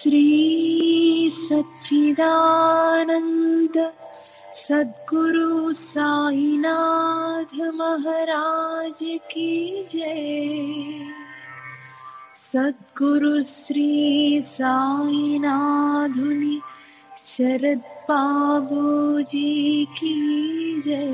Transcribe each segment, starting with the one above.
श्री सच्चिदानंद सद्गुरु साईनाथ महाराज की जय। सद्गुरु श्री साईनाथुनि शरद बाबूजी की जय।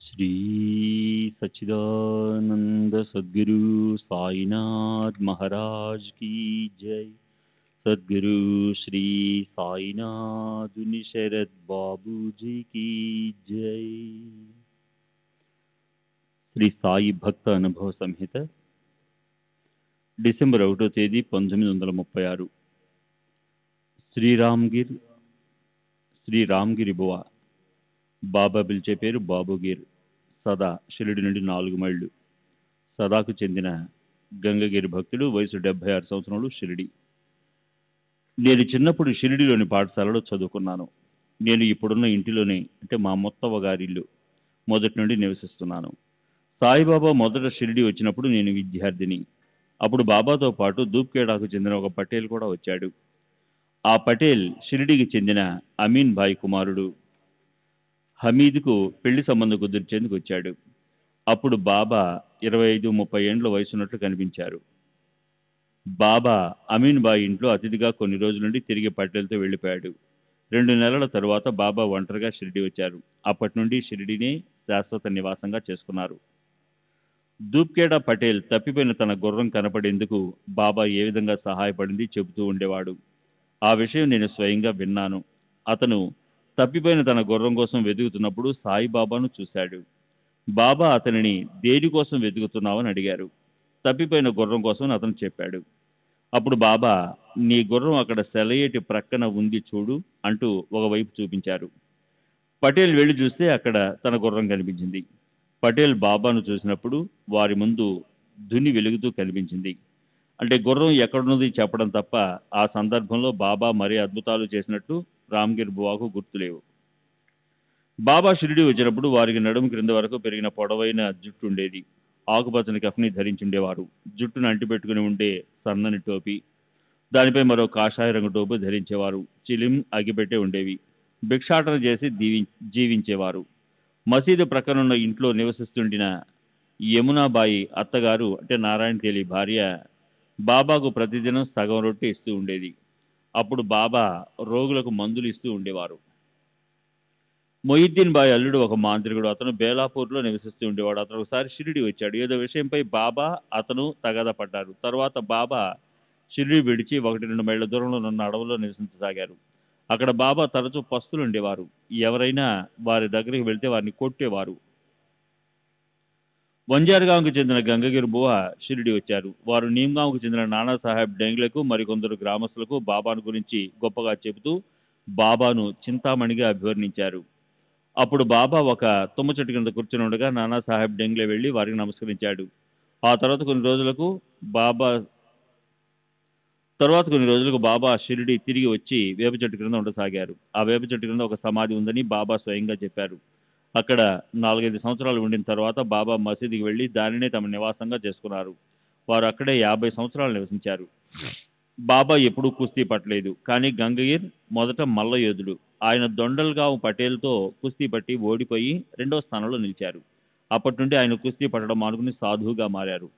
श्री सच्चिदानंद सद्गुरु साईनाथ महाराज की जय। सद्गुरु श्री साईनाथ शरद बाबूजी की जय। శ్రీ సాయి భక్త అనుభవ సంహిత డిసెంబర్ 1వ తేదీ 1936. శ్రీరామ్గిరి బువ. బాబా పిలిచే పేరు బాబుగిర్. సదా షిరిడి నుండి 4 మైళ్ళు. సదాకు చెందిన గంగగిరి భక్తుడు. వయసు 76 సంవత్సరములు. షిరిడి. నేను చిన్నప్పుడు షిరిడిలోని పాఠశాలలో చదువుకున్నాను. నేను ఇప్పుడున్న ఇంటిలోనే, అంటే మా మొత్తవ గారిల్లు, మొదటి నుండి నివసిస్తున్నాను. సాయిబాబా మొదట షిరిడి వచ్చినప్పుడు నేను విద్యార్థిని. అప్పుడు బాబాతో పాటు దూప్కేడాకు చెందిన ఒక పటేల్ కూడా వచ్చాడు. ఆ పటేల్ షిరిడికి చెందిన అమీన్ భాయ్ కుమారుడు. హమీద్కు పెళ్లి సంబంధం కుదిర్చేందుకు వచ్చాడు. అప్పుడు బాబా 25-30 ఏండ్ల వయసున్నట్లు కనిపించారు. బాబా అమీన్ బాయి ఇంట్లో అతిథిగా కొన్ని రోజుల నుండి తిరిగి పటేల్తో వెళ్ళిపోయాడు. 2 నెలల తరువాత బాబా ఒంటరిగా షిరిడి వచ్చారు. అప్పటి నుండి షిరిడీనే శాశ్వత నివాసంగా చేసుకున్నారు. దూప్కేడా పటేల్ తప్పిపోయిన తన గుర్రం కనపడేందుకు బాబా ఏ విధంగా సహాయపడింది చెబుతూ ఉండేవాడు. ఆ విషయం నేను స్వయంగా విన్నాను. అతను తప్పిపోయిన తన గుర్రం కోసం వెతుకుతున్నప్పుడు సాయిబాబాను చూశాడు. బాబా అతనిని దేనికోసం వెతుకుతున్నావని అడిగారు. తప్పిపోయిన గుర్రం కోసం అతను చెప్పాడు. అప్పుడు బాబా, నీ గుర్రం అక్కడ సెలయేటి ప్రక్కన ఉంది చూడు అంటూ ఒకవైపు చూపించారు. పటేల్ వెళ్లి చూస్తే అక్కడ తన గుర్రం కనిపించింది. పటేల్ బాబాను చూసినప్పుడు వారి ముందు ధుని వెలుగుతూ కనిపించింది. అంటే గుర్రం ఎక్కడున్నది చెప్పడం తప్ప ఆ సందర్భంలో బాబా మరే అద్భుతాలు చేసినట్టు రామ్గిర్ బువాకు గుర్తులేవు. బాబా షిరిడి వచ్చినప్పుడు వారికి నడుము క్రింద వరకు పెరిగిన పొడవైన జుట్టు ఉండేది. ఆకుపచ్చని కఫ్ని ధరించుండేవారు. జుట్టును అంటిపెట్టుకుని ఉండే సన్నని టోపీ, దానిపై మరో కాషాయ రంగు టోపు ధరించేవారు. చిలిం అగిపెట్టే ఉండేవి. భిక్షాటన చేసి జీవించేవారు. మసీదు ప్రక్కనున్న ఇంట్లో నివసిస్తుండిన యమునాబాయి అత్తగారు అంటే నారాయణ తేలి భార్య బాబాకు ప్రతిదినం సగం రొట్టె ఇస్తూ ఉండేది. అప్పుడు బాబా రోగులకు మందులు ఇస్తూ ఉండేవారు. మొయిద్దీన్ బాయ్ అల్లుడు ఒక మాంత్రికుడు. అతను బేలాపూర్లో నివసిస్తూ ఉండేవాడు. అతను ఒకసారి షిరిడి వచ్చాడు. ఏదో విషయంపై బాబా అతను తగాదా పడ్డారు. తర్వాత బాబా షిరిడి విడిచి 1-2 మైళ్ళ దూరంలో ఉన్న అడవుల్లో నివసించసాగారు. అక్కడ బాబా తరచూ పస్తులు ఉండేవారు. ఎవరైనా వారి దగ్గరికి వెళ్తే వారిని కొట్టేవారు. వంజార్గాంకు చెందిన గంగగిరి బువ షిరిడి వచ్చారు. వారు నీమ్గాంకు చెందిన నానాసాహెబ్ డెంగ్లకు మరికొందరు గ్రామస్తులకు బాబాను గురించి గొప్పగా చెబుతూ బాబాను చింతామణిగా అభివర్ణించారు. అప్పుడు బాబా ఒక తుమ్మ చెట్టు కింద కూర్చుని ఉండగా నానాసాహెబ్ డెంగ్లే వెళ్లి వారికి నమస్కరించాడు. ఆ తర్వాత కొన్ని రోజులకు బాబా షిరిడి తిరిగి వచ్చి వేప చెట్టు క్రింద ఉండసాగారు. ఆ వేప చెట్టు క్రింద ఒక సమాధి ఉందని బాబా స్వయంగా చెప్పారు. అక్కడ 4-5 సంవత్సరాలు ఉండిన తర్వాత బాబా మసీదుకి వెళ్లి దానినే తమ నివాసంగా చేసుకున్నారు. వారు అక్కడే 50 సంవత్సరాలు నివసించారు. బాబా ఎప్పుడూ కుస్తీ పట్టలేదు. కానీ గంగగిర్ మొదట మల్ల యోధుడు. ఆయన దొండల్గావ్ పటేల్తో కుస్తీ పట్టి ఓడిపోయి 2వ స్థానంలో నిలిచారు. అప్పటి నుండి ఆయన కుస్తీ పట్టడం మానుకుని సాధువుగా మారారు.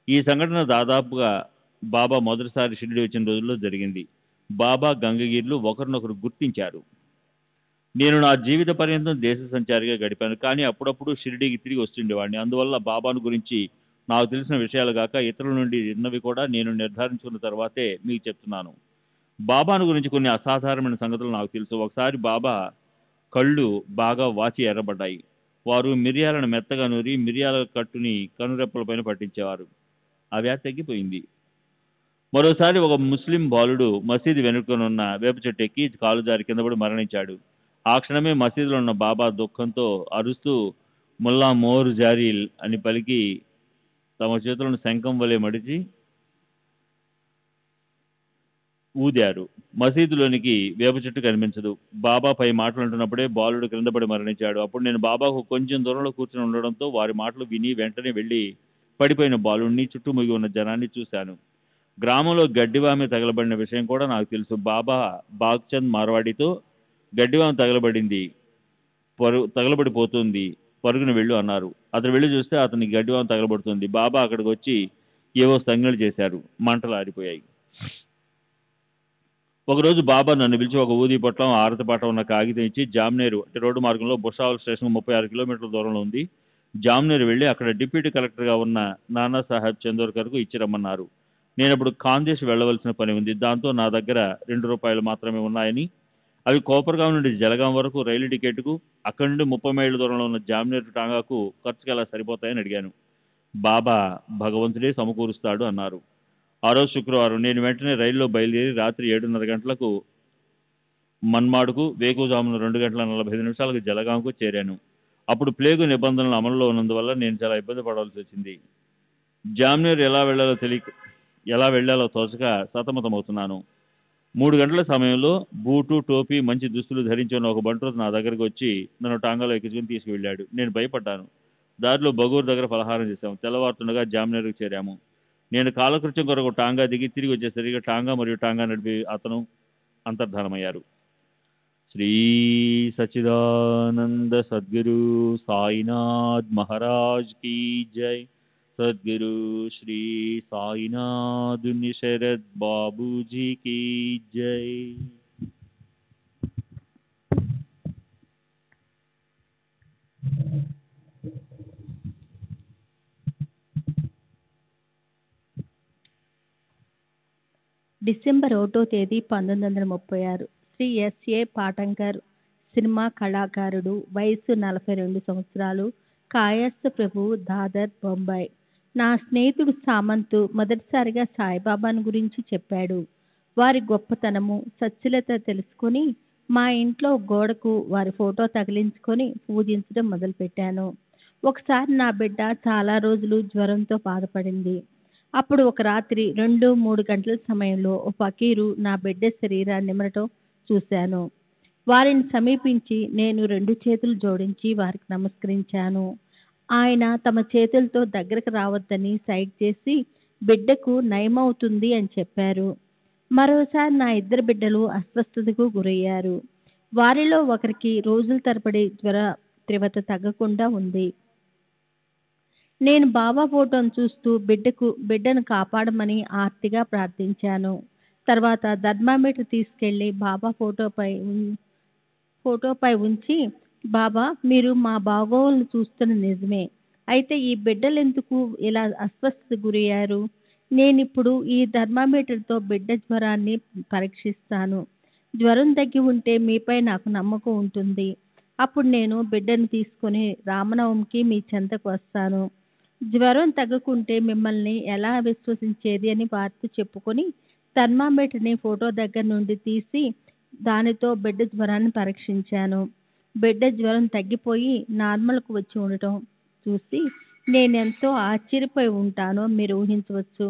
ఈ సంఘటన దాదాపుగా బాబా మొదటిసారి షిరిడి వచ్చిన రోజుల్లో జరిగింది. బాబా గంగగిర్లు ఒకరినొకరు గుర్తించారు. నేను నా జీవిత పర్యంతం దేశ సంచారిగా గడిపాను. కానీ అప్పుడప్పుడు షిరిడీకి తిరిగి వస్తుండేవాడిని. అందువల్ల బాబాను గురించి నాకు తెలిసిన విషయాలు గాక ఇతరుల నుండి విన్నవి కూడా నేను నిర్ధారించుకున్న తర్వాతే మీకు చెప్తున్నాను. బాబాను గురించి కొన్ని అసాధారణమైన సంగతులు నాకు తెలుసు. ఒకసారి బాబా కళ్ళు బాగా వాచి ఎర్రబడ్డాయి. వారు మిరియాలను మెత్తగా నూరి మిరియాల కట్టుని కనురెప్పలపైన పట్టించేవారు. ఆ వ్యాధి తగ్గిపోయింది. మరోసారి ఒక ముస్లిం బాలుడు మసీదు వెనుకనున్న వేప చెట్టు ఎక్కి కాలు జారి కిందపడి మరణించాడు. ఆ క్షణమే మసీదులో ఉన్న బాబా దుఃఖంతో అరుస్తూ ముల్లా మోర్ జారీల్ అని పలికి తమ చేతులను శంఖం వలె మడిచి ఊదారు. మసీదులోనికి వేప చెట్టు కనిపించదు. బాబా పై మాటలు అంటున్నప్పుడే బాలుడు క్రిందపడి మరణించాడు. అప్పుడు నేను బాబాకు కొంచెం దూరంలో కూర్చుని ఉండడంతో వారి మాటలు విని వెంటనే వెళ్ళి పడిపోయిన బాలుడిని చుట్టుముగి ఉన్న జనాన్ని చూశాను. గ్రామంలో గడ్డివామి తగలబడిన విషయం కూడా నాకు తెలుసు. బాబా బాగ్చంద్ మార్వాడితో గడ్డివామి తగలబడిపోతుంది, పరుగున వెళ్ళు అన్నారు. అతను వెళ్ళి చూస్తే అతనికి గడ్డివామి తగలబడుతుంది. బాబా అక్కడికి వచ్చి ఏవో సంజ్ఞలు చేశారు. మంటలు ఆరిపోయాయి. ఒకరోజు బాబా నన్ను పిలిచి ఒక ఊది పొట్లం ఆరతిపాట ఉన్న కాగితం ఇచ్చి జామ్నేరు అంటే రోడ్డు మార్గంలో బుషావల్ స్టేషన్ 36 కిలోమీటర్ల దూరంలో ఉంది. జామ్నేరు వెళ్ళి అక్కడ డిప్యూటీ కలెక్టర్గా ఉన్న నానాసాహెబ్ చందోర్కర్కు ఇచ్చి రమ్మన్నారు. నేను అప్పుడు ఖాందేశ్ వెళ్ళవలసిన పని ఉంది. దాంతో నా దగ్గర ₹2 మాత్రమే ఉన్నాయని, అవి కోపర్గాం నుండి జలగాం వరకు రైలు టికెట్కు, అక్కడి నుండి 30 మైళ్ళ దూరంలో ఉన్న జామ్నేరు టాంగాకు ఖర్చుకి ఎలా సరిపోతాయని అడిగాను. బాబా భగవంతుడే సమకూరుస్తాడు అన్నారు. ఆ రోజు శుక్రవారం. నేను వెంటనే రైల్లో బయలుదేరి రాత్రి 7:30 గంటలకు మన్మాడ్కు, వేకువజామున 2:45 జలగాంకు చేరాను. అప్పుడు ప్లేగు నిబంధనలు అమలులో ఉన్నందువల్ల నేను చాలా ఇబ్బంది పడవలసి వచ్చింది. జామ్నేర్ ఎలా వెళ్లాలో తోచక సతమతమవుతున్నాను. 3 గంటల సమయంలో బూటు, టోపీ, మంచి దుస్తులు ధరించి ఉన్న ఒక బంట్రోతు నా దగ్గరకు వచ్చి నన్ను టాంగాలో ఎక్కించుకుని తీసుకువెళ్ళాడు. నేను భయపడ్డాను. దారిలో బగూర్ దగ్గర ఫలహారం చేశాము. తెల్లవారుతుండగా జామ్నేర్కు చేరాము. నేను కాలకృత్యం కొరకు టాంగా దిగి తిరిగి వచ్చేసరికి టాంగా మరియు టాంగా నడిపి అతను అంతర్ధానమయ్యారు. శ్రీ సచ్చిదానంద సద్గురు సాయినాథ్ మహారాజ్ కీ జై. सद्गुरु श्री साईनाथ शरद बाबू जी की जय। డిసెంబర్ 1వ తేదీ 1936. శ్రీ ఎస్ఏ పాటంకర్, సినిమా కళాకారుడు, వయసు 42 సంవత్సరాలు, కాయస్థ ప్రభువు, దాదర్, బొంబాయి. నా స్నేహితుడు సామంత్ మొదటిసారిగా సాయిబాబాను గురించి చెప్పాడు. వారి గొప్పతనము, సచ్ఛీలత తెలుసుకొని మా ఇంట్లో గోడకు వారి ఫోటో తగిలించుకొని పూజించడం మొదలుపెట్టాను. ఒకసారి నా బిడ్డ చాలా రోజులు జ్వరంతో బాధపడింది. అప్పుడు ఒక రాత్రి 2-3 గంటల సమయంలో ఓ ఫకీరు నా బిడ్డ శరీరాన్ని నిమరటం చూశాను. వారిని సమీపించి నేను 2 చేతులు జోడించి వారికి నమస్కరించాను. ఆయన తమ చేతులతో దగ్గరకు రావద్దని సైగ చేసి బిడ్డకు నయమవుతుంది అని చెప్పారు. మరోసారి నా 2 బిడ్డలు అస్వస్థతకు గురయ్యారు. వారిలో ఒకరికి రోజుల తరబడి జ్వర తీవ్రత తగ్గకుండా ఉంది. నేను బాబా ఫోటోను చూస్తూ బిడ్డను కాపాడమని ఆర్తిగా ప్రార్థించాను. తర్వాత థర్మామీటర్ తీసుకెళ్లి బాబా ఫోటోపై ఉంచి, బాబా మీరు మా బాగోగులను చూస్తున్న నిజమే, అయితే ఈ బిడ్డలు ఎందుకు ఇలా అస్వస్థత గురయ్యారు? నేనిప్పుడు ఈ థర్మామీటర్తో బిడ్డ జ్వరాన్ని పరీక్షిస్తాను. జ్వరం తగ్గి ఉంటే మీపై నాకు నమ్మకం ఉంటుంది. అప్పుడు నేను బిడ్డను తీసుకుని రామనవమికి మీ చెంతకు వస్తాను. జ్వరం తగ్గకుంటే మిమ్మల్ని ఎలా విశ్వసించేది అని వారితో చెప్పుకొని థర్మామీటర్ని ఫోటో దగ్గర నుండి తీసి దానితో బిడ్డ జ్వరాన్ని పరీక్షించాను. బిడ్డ జ్వరం తగ్గిపోయి నార్మల్కు వచ్చి ఉండటం చూసి నేనెంతో ఆశ్చర్యపోయి ఉంటానో మీరు ఊహించవచ్చు.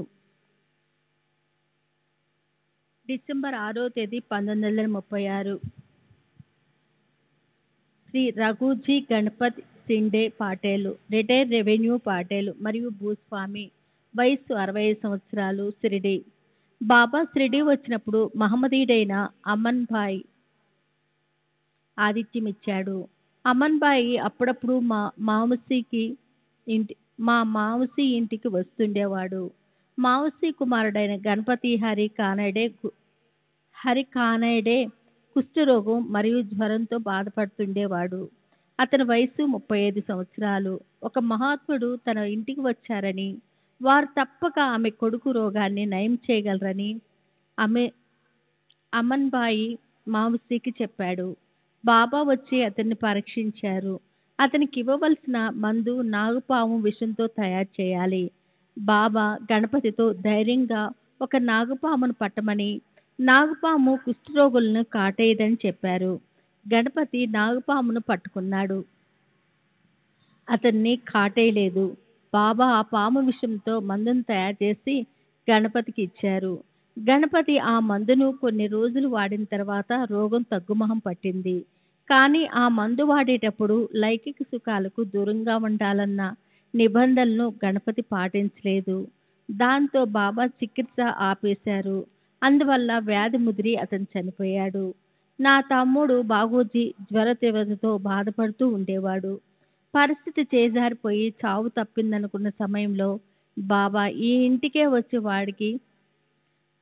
డిసెంబర్ 6వ తేదీ 1936. శ్రీ రఘుజీ గణపత్ సిండే పాటేలు, రిటైర్డ్ రెవెన్యూ పాటేలు మరియు భూస్వామి, వయస్సు 65 సంవత్సరాలు, షిరిడి. బాబా షిరిడి వచ్చినప్పుడు మహమ్మదీయుడైన అమన్ భాయ్ ఆతిథ్యమిచ్చాడు. అమన్ భాయ్ అప్పుడప్పుడు మా మావసి ఇంటికి వస్తుండేవాడు. మావసి కుమారుడైన గణపతి హరి కానడే కుష్ఠరోగం మరియు జ్వరంతో బాధపడుతుండేవాడు. అతని వయసు 35 సంవత్సరాలు. ఒక మహాత్ముడు తన ఇంటికి వచ్చారని, వారు తప్పక ఆమె కొడుకు రోగాన్ని నయం చేయగలరని అమన్ భాయి మావసికి చెప్పాడు. బాబా వచ్చి అతన్ని పరీక్షించారు. అతనికి ఇవ్వవలసిన మందు నాగుపాము విషంతో తయారు చేయాలి. బాబా గణపతితో ధైర్యంగా ఒక నాగుపామును పట్టమని, నాగుపాము కుష్ఠరోగులను కాటేయదని చెప్పారు. గణపతి నాగుపామును పట్టుకున్నాడు. అతన్ని కాటేయలేదు. బాబా ఆ పాము విషంతో మందును తయారు చేసి గణపతికి ఇచ్చారు. గణపతి ఆ మందును కొన్ని రోజులు వాడిన తర్వాత రోగం తగ్గుముఖం పట్టింది. కానీ ఆ మందు వాడేటప్పుడు లైంగిక సుఖాలకు దూరంగా ఉండాలన్న నిబంధనలను గణపతి పాటించలేదు. దాంతో బాబా చికిత్స ఆపేశారు. అందువల్ల వ్యాధి ముదిరి అతను చనిపోయాడు. నా తమ్ముడు బాగోజీ జ్వర తీవ్రతతో బాధపడుతూ ఉండేవాడు. పరిస్థితి చేజారిపోయి చావు తప్పిందనుకున్న సమయంలో బాబా ఈ ఇంటికే వచ్చి వాడికి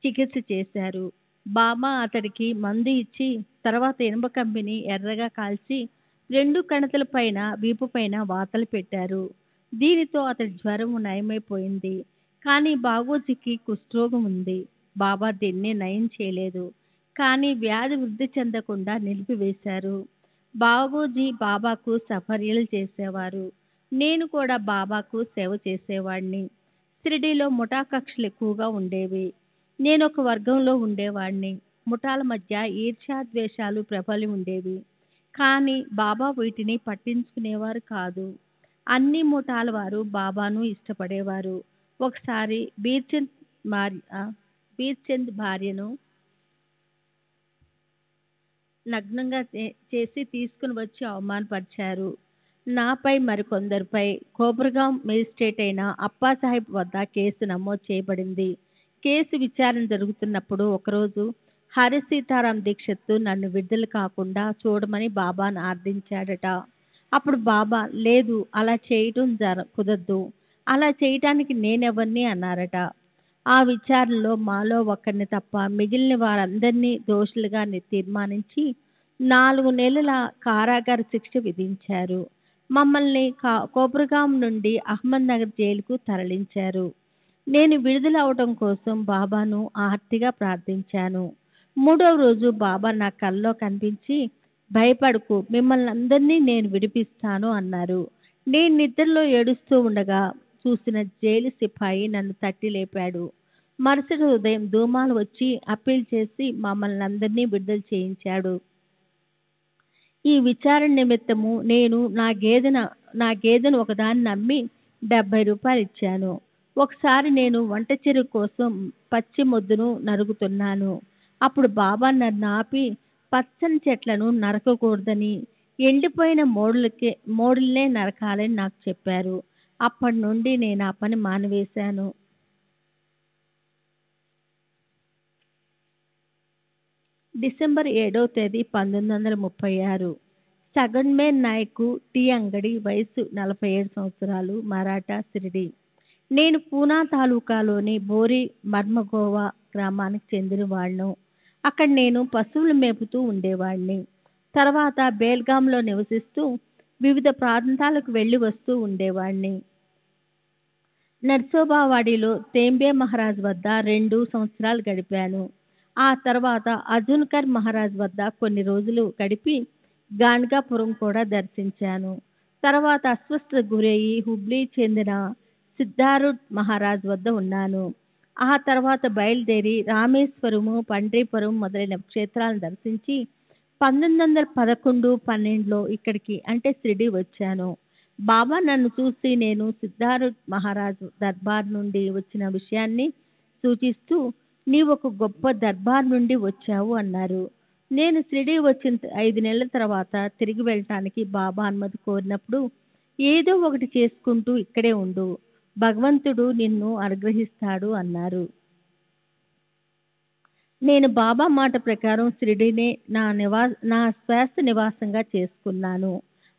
చికిత్స చేశారు. బాబా అతడికి మందు ఇచ్చి తర్వాత ఇనుప కంపెని ఎర్రగా కాల్చి 2 కణతల పైన వీపు పైన వాతలు పెట్టారు. దీనితో అతడి జ్వరం నయమైపోయింది. కానీ బాగోజీకి కుష్ఠరోగం ఉంది. బాబా దీన్ని నయం చేయలేదు. కానీ వ్యాధి వృద్ధి చెందకుండా నిలిపివేశారు. బాగోజీ బాబాకు సపర్యలు చేసేవారు. నేను కూడా బాబాకు సేవ చేసేవాడిని. షిరిడీలో ముఠా కక్షలు ఎక్కువగా ఉండేవి. నేను ఒక వర్గంలో ఉండేవాడిని. ముఠాల మధ్య ఈర్ష్యాద్వేషాలు ప్రబలి ఉండేవి. కానీ బాబా వీటిని పట్టించుకునేవారు కాదు. అన్ని ముఠాల వారు బాబాను ఇష్టపడేవారు. ఒకసారి బీర్చంద్ భార్యను నగ్నంగా చేసి తీసుకుని వచ్చి అవమానపరిచారు. నాపై మరికొందరిపై కోబ్రగాం మేజిస్ట్రేట్ అయిన అప్పాసాహెబ్ వద్ద కేసు నమోదు చేయబడింది. కేసు విచారణ జరుగుతున్నప్పుడు ఒకరోజు హరి సీతారాం దీక్షిత్ నన్ను విడుదల కాకుండా చూడమని బాబాను ఆర్థించాడట. అప్పుడు బాబా, లేదు, అలా చేయటం కుదరదు. అలా చేయటానికి నేనెవరిని అన్నారట. ఆ విచారణలో మాలో ఒక్కరిని తప్ప మిగిలిన వారందరినీ దోషులుగా తీర్మానించి 4 నెలల కారాగార శిక్ష విధించారు. మమ్మల్ని కోపర్గాం నుండి అహ్మద్నగర్ జైలుకు తరలించారు. నేను విడుదల అవటం కోసం బాబాను ఆర్తిగా ప్రార్థించాను. 3వ రోజు బాబా నా కల్లో కనిపించి, భయపడకు, మిమ్మల్ని అందరినీ నేను విడిపిస్తాను అన్నారు. నేను నిద్రలో ఏడుస్తూ ఉండగా చూసిన జైలు సిపాయి నన్ను తట్టి లేపాడు. మరుసటి ఉదయం ధూమాలు వచ్చి అప్పీల్ చేసి మమ్మల్ని అందరినీ విడుదల చేయించాడు. ఈ విచారణ నిమిత్తము నేను నా గేదెను ఒకదాన్ని అమ్మి 70 రూపాయలు ఇచ్చాను. ఒకసారి నేను వంట చెరుకు కోసం పచ్చి మొద్దును నరుగుతున్నాను. అప్పుడు బాబా నన్ను ఆపి, పచ్చని చెట్లను నరకకూడదని, ఎండిపోయిన మోడులనే నరకాలని నాకు చెప్పారు. అప్పటి నుండి నేను ఆ పని మానివేశాను. డిసెంబర్ 7వ తేదీ 1936. సగన్మేన్ నాయకు, టీ అంగడి, వయసు 47 సంవత్సరాలు, మరాఠా, షిరిడి. నేను పూనా తాలూకాలోని బోరి మర్మగోవా గ్రామానికి చెందినవాళ్లను. అక్కడ నేను పశువులు మేపుతూ ఉండేవాడిని. తర్వాత బేల్గాంలో నివసిస్తూ వివిధ ప్రాంతాలకు వెళ్ళి వస్తూ ఉండేవాడిని. నర్సోబావాడిలో తేంబే మహారాజ్ వద్ద 2 సంవత్సరాలు గడిపాను. ఆ తర్వాత అజున్కర్ మహారాజ్ వద్ద కొన్ని రోజులు గడిపి గాన్గాపురం కూడా దర్శించాను. తర్వాత అస్వస్థతకు గురయ్యి హుబ్లీ చెందిన సిద్ధారూఢ్ మహారాజ్ వద్ద ఉన్నాను. ఆ తర్వాత బయలుదేరి రామేశ్వరము, పండ్రీపురం మొదలైన క్షేత్రాలను దర్శించి 1911-12లో ఇక్కడికి అంటే షిరిడి వచ్చాను. బాబా నన్ను చూసి నేను సిద్ధారూఢ్ మహారాజ్ దర్బార్ నుండి వచ్చిన విషయాన్ని సూచిస్తూ, నీవు ఒక గొప్ప దర్బార్ నుండి వచ్చావు అన్నారు. నేను షిరిడి వచ్చిన 5 నెలల తర్వాత తిరిగి వెళ్ళటానికి బాబా అనుమతి కోరినప్పుడు, ఏదో ఒకటి చేసుకుంటూ ఇక్కడే ఉండు, భగవంతుడు నిన్ను అనుగ్రహిస్తాడు అన్నారు. నేను బాబా మాట ప్రకారం షిరిడీనే నా శ్వాస నివాసంగా చేసుకున్నాను.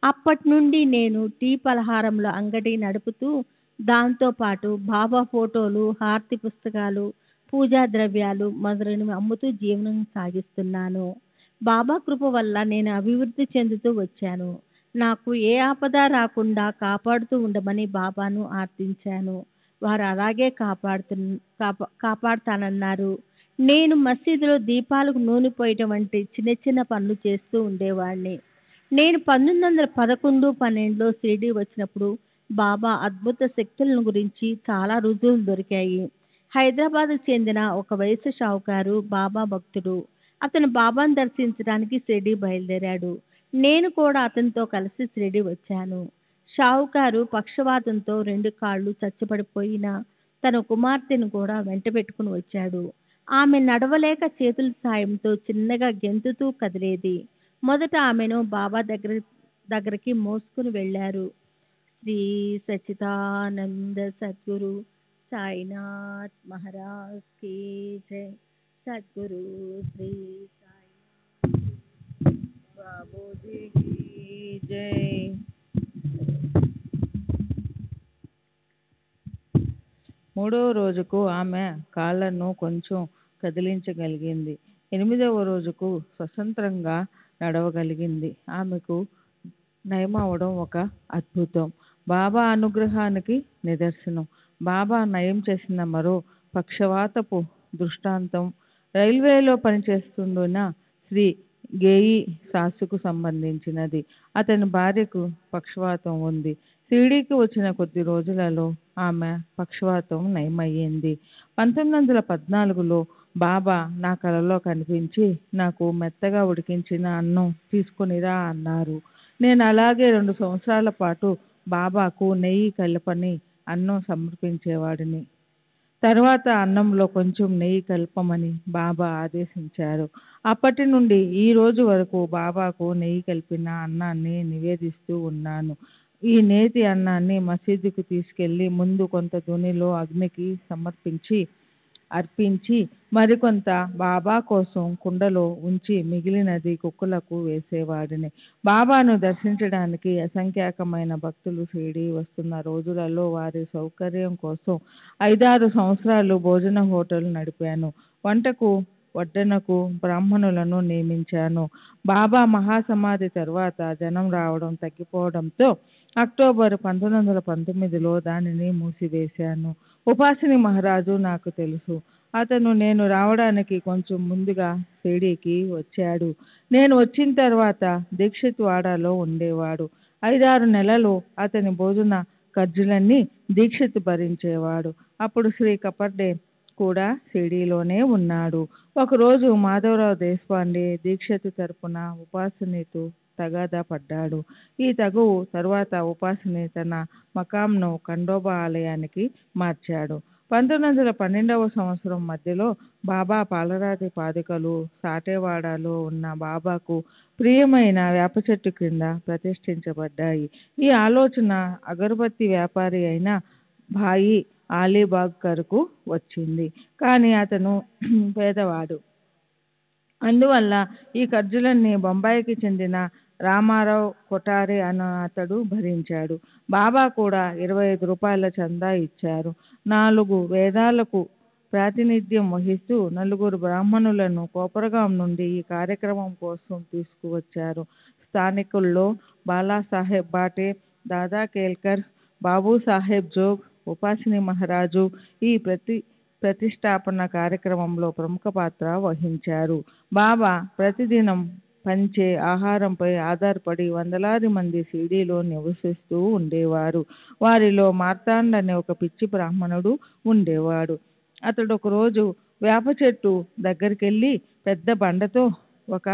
అప్పటి నుండి నేను టీ పలహారంల అంగడి నడుపుతూ దాంతోపాటు బాబా ఫోటోలు, హారతి పుస్తకాలు, పూజా ద్రవ్యాలు మొదలైనవి అమ్ముతూ జీవనం సాగిస్తున్నాను. బాబా కృప వల్ల నేను అభివృద్ధి చెందుతూ వచ్చాను. నాకు ఏ ఆపద రాకుండా కాపాడుతూ ఉండమని బాబాను ఆర్థించాను. వారు అలాగే కాపాడుతానన్నారు. నేను మసీదులో దీపాలకు నూనె పోయటం వంటి చిన్న చిన్న పనులు చేస్తూ ఉండేవాడిని. నేను 1911-12లో షిరిడి వచ్చినప్పుడు బాబా అద్భుత శక్తులను గురించి చాలా రుజువులు దొరికాయి. హైదరాబాద్కు చెందిన ఒక వయసు షావుకారు బాబా భక్తుడు. అతను బాబాను దర్శించడానికి షిరిడి బయలుదేరాడు. నేను కూడా అతనితో కలిసి షిరిడి వచ్చాను. షావుకారు పక్షవాతంతో 2 కాళ్ళు చచ్చుపడిపోయిన తన కుమార్తెను కూడా వెంట పెట్టుకుని వచ్చాడు. ఆమె నడవలేక చేతుల సాయంతో చిన్నగా గెంతుతూ కదిలేది. మొదట ఆమెను బాబా దగ్గరికి మోసుకుని వెళ్ళారు. శ్రీ సచ్చిదానంద సద్గురు సాయినాథ్ మహారాజ్ కీ జై. సద్గురు శ్రీ సాయినాథ్ బాబూజీ కీ జై. మూడవ రోజుకు ఆమె కాళ్ళను కొంచెం కదిలించగలిగింది. 8వ రోజుకు స్వతంత్రంగా నడవగలిగింది. ఆమెకు నయమవడం ఒక అద్భుతం, బాబా అనుగ్రహానికి నిదర్శనం. బాబా నయం చేసిన మరో పక్షవాతపు దృష్టాంతం రైల్వేలో పనిచేస్తున్న శ్రీ గేయి సాసుకు సంబంధించినది. అతని భార్యకు పక్షవాతం ఉంది. షిరిడీకి వచ్చిన కొద్ది రోజులలో ఆమె పక్షవాతం నయమయ్యింది. 1914లో బాబా నా కలలో కనిపించి, నాకు మెత్తగా ఉడికించిన అన్నం తీసుకొనిరా అన్నారు. నేను అలాగే 2 సంవత్సరాల పాటు బాబాకు నెయ్యి కలపని అన్నం సమర్పించేవాడిని. తర్వాత అన్నంలో కొంచెం నెయ్యి కలపమని బాబా ఆదేశించారు. అప్పటి నుండి ఈ రోజు వరకు బాబాకు నెయ్యి కలిపిన అన్నాన్ని నివేదిస్తూ ఉన్నాను. ఈ నేతి అన్నాన్ని మసీదుకు తీసుకెళ్లి ముందు కొంత ధూనిలో అగ్నికి సమర్పించి అర్పించి మరికొంత బాబా కోసం కుండలో ఉంచి మిగిలినది కుక్కలకు వేసేవాడిని. బాబాను దర్శించడానికి అసంఖ్యాకమైన భక్తులు షిరిడీ వస్తున్న రోజులలో వారి సౌకర్యం కోసం 5-6 సంవత్సరాలు భోజన హోటల్ నడిపాను. వంటకు వడ్డనకు బ్రాహ్మణులను నియమించాను. బాబా మహాసమాధి తర్వాత జనం రావడం తగ్గిపోవడంతో అక్టోబర్ 1919లో దానిని మూసివేశాను. ఉపాసిని మహారాజు నాకు తెలుసు. అతను నేను రావడానికి కొంచెం ముందుగా షిరిడీకి వచ్చాడు. నేను వచ్చిన తర్వాత దీక్షిత్ వాడాలో ఉండేవాడు. 5-6 నెలలు అతని భోజన ఖర్చులన్నీ దీక్షిత్ భరించేవాడు. అప్పుడు శ్రీ కపర్డే కూడా షిరిడీలోనే ఉన్నాడు. ఒకరోజు మాధవరావు దేశపాండే దీక్షిత్ తరపున ఉపాసినితో తగాదా పడ్డాడు. ఈ తగువు తర్వాత ఉపాసిని తన మకాంను ఖండోబా ఆలయానికి మార్చాడు. 1912వ సంవత్సరం మధ్యలో బాబా పాలరాతి పాదుకలు సాటేవాడలో ఉన్న బాబాకు ప్రియమైన వేప చెట్టు క్రింద ప్రతిష్ఠించబడ్డాయి. ఈ ఆలోచన అగరబత్తి వ్యాపారి అయిన భాయి అలీబాగ్కర్కు వచ్చింది. కానీ అతను పేదవాడు. అందువల్ల ఈ ఖర్చులన్నీ బొంబాయికి చెందిన రామారావు కొఠారే అన్న అతడు భరించాడు. బాబా కూడా 25 రూపాయల చందా ఇచ్చారు. 4 వేదాలకు ప్రాతినిధ్యం వహిస్తూ 4 బ్రాహ్మణులను కోపరగాం నుండి ఈ కార్యక్రమం కోసం తీసుకువచ్చారు. స్థానికుల్లో బాలాసాహెబ్ బాటే, దాదా కేల్కర్, బాబూసాహెబ్ జోగ్, ఉపాసిని మహారాజు ఈ ప్రతిష్టాపన కార్యక్రమంలో ప్రముఖ పాత్ర వహించారు. బాబా ప్రతిదినం పంచే ఆహారంపై ఆధారపడి వందలాది మంది షిరిడీలో నివసిస్తూ ఉండేవారు. వారిలో మార్తాండ్ అనే ఒక పిచ్చి బ్రాహ్మణుడు ఉండేవాడు. అతడు ఒకరోజు వేప చెట్టు దగ్గరికెళ్ళి పెద్ద బండతో ఒక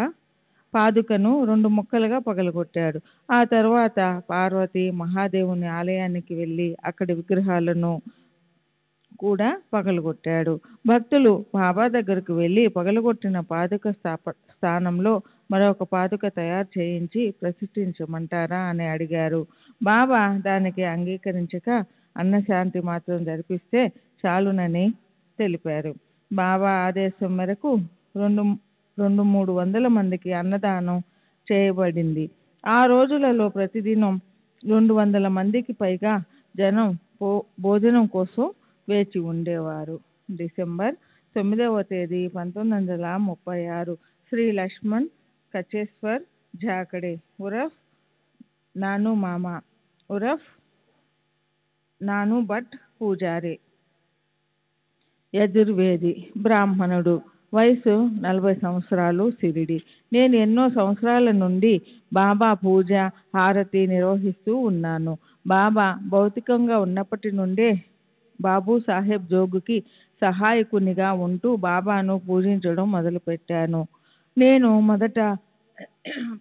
పాదుకను 2 ముక్కలుగా పగలగొట్టాడు. ఆ తర్వాత పార్వతి మహాదేవుని ఆలయానికి వెళ్ళి అక్కడి విగ్రహాలను కూడా పగలగొట్టాడు. భక్తులు బాబా దగ్గరకు వెళ్ళి పగలగొట్టిన పాదుక స్థానంలో మరొక పాదుక తయారు చేయించి ప్రతిష్ఠించమంటారా అని అడిగారు. బాబా దానికి అంగీకరించక అన్నశాంతి మాత్రం జరిపిస్తే చాలునని తెలిపారు. బాబా ఆదేశం మేరకు 200-300 మందికి అన్నదానం చేయబడింది. ఆ రోజులలో ప్రతిదినం 200 మందికి పైగా జనం భోజనం కోసం వేచి ఉండేవారు. డిసెంబర్ 9వ తేదీ 1936 శ్రీ లక్ష్మణ్ కచేశ్వర్ జాకడే ఉరఫ్ నాను మామా ఉరఫ్ నాను భట్ పూజారి, యజుర్వేది, బ్రాహ్మణుడు, వయసు 40 సంవత్సరాలు, షిరిడి. నేను ఎన్నో సంవత్సరాల నుండి బాబా పూజ హారతి నిర్వహిస్తూ ఉన్నాను. బాబా భౌతికంగా ఉన్నప్పటి నుండే బాబూ సాహెబ్ జోగుకి సహాయకునిగా ఉంటూ బాబాను పూజించడం మొదలుపెట్టాను. నేను మొదట